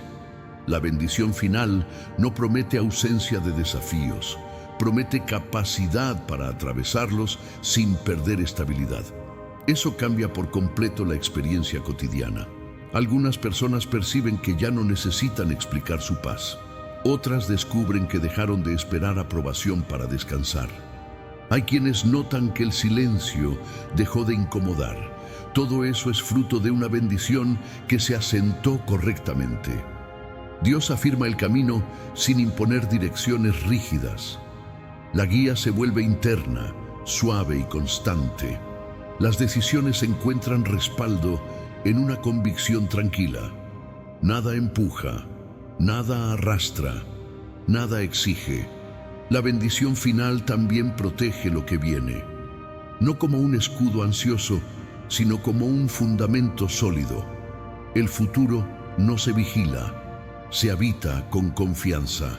La bendición final no promete ausencia de desafíos, promete capacidad para atravesarlos sin perder estabilidad. Eso cambia por completo la experiencia cotidiana. Algunas personas perciben que ya no necesitan explicar su paz. Otras descubren que dejaron de esperar aprobación para descansar. Hay quienes notan que el silencio dejó de incomodar. Todo eso es fruto de una bendición que se asentó correctamente. Dios afirma el camino sin imponer direcciones rígidas. La guía se vuelve interna, suave y constante. Las decisiones encuentran respaldo en una convicción tranquila. Nada empuja, nada arrastra, nada exige. La bendición final también protege lo que viene, no como un escudo ansioso, sino como un fundamento sólido. El futuro no se vigila, se habita con confianza.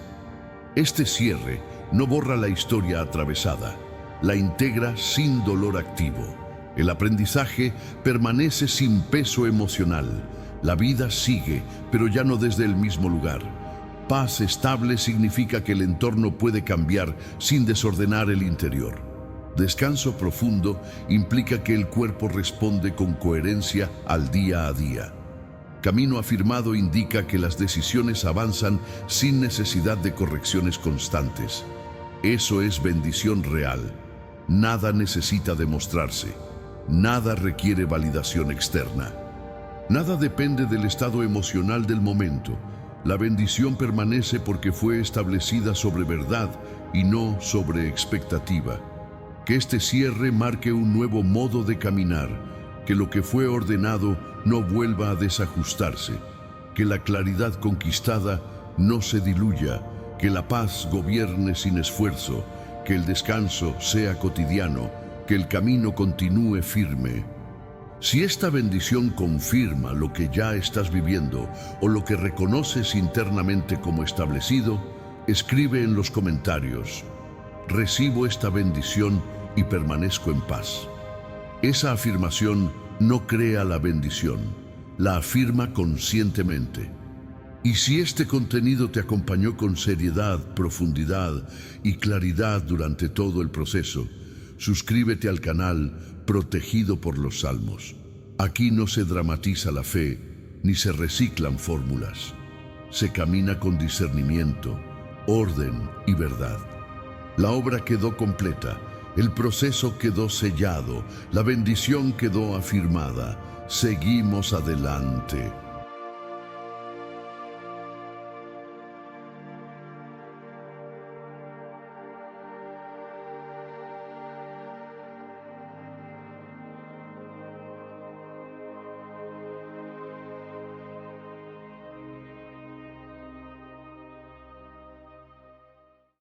Este cierre no borra la historia atravesada, la integra sin dolor activo. El aprendizaje permanece sin peso emocional. La vida sigue, pero ya no desde el mismo lugar. Paz estable significa que el entorno puede cambiar sin desordenar el interior. Descanso profundo implica que el cuerpo responde con coherencia al día a día. Camino afirmado indica que las decisiones avanzan sin necesidad de correcciones constantes. Eso es bendición real. Nada necesita demostrarse. Nada requiere validación externa. Nada depende del estado emocional del momento. La bendición permanece porque fue establecida sobre verdad y no sobre expectativa. Que este cierre marque un nuevo modo de caminar, que lo que fue ordenado no vuelva a desajustarse, que la claridad conquistada no se diluya, que la paz gobierne sin esfuerzo, que el descanso sea cotidiano, que el camino continúe firme. Si esta bendición confirma lo que ya estás viviendo o lo que reconoces internamente como establecido, escribe en los comentarios: recibo esta bendición y permanezco en paz. Esa afirmación no crea la bendición, la afirma conscientemente. Y si este contenido te acompañó con seriedad, profundidad y claridad durante todo el proceso, suscríbete al canal Protegido por los Salmos. Aquí no se dramatiza la fe, ni se reciclan fórmulas. Se camina con discernimiento, orden y verdad. La obra quedó completa, el proceso quedó sellado, la bendición quedó afirmada. Seguimos adelante.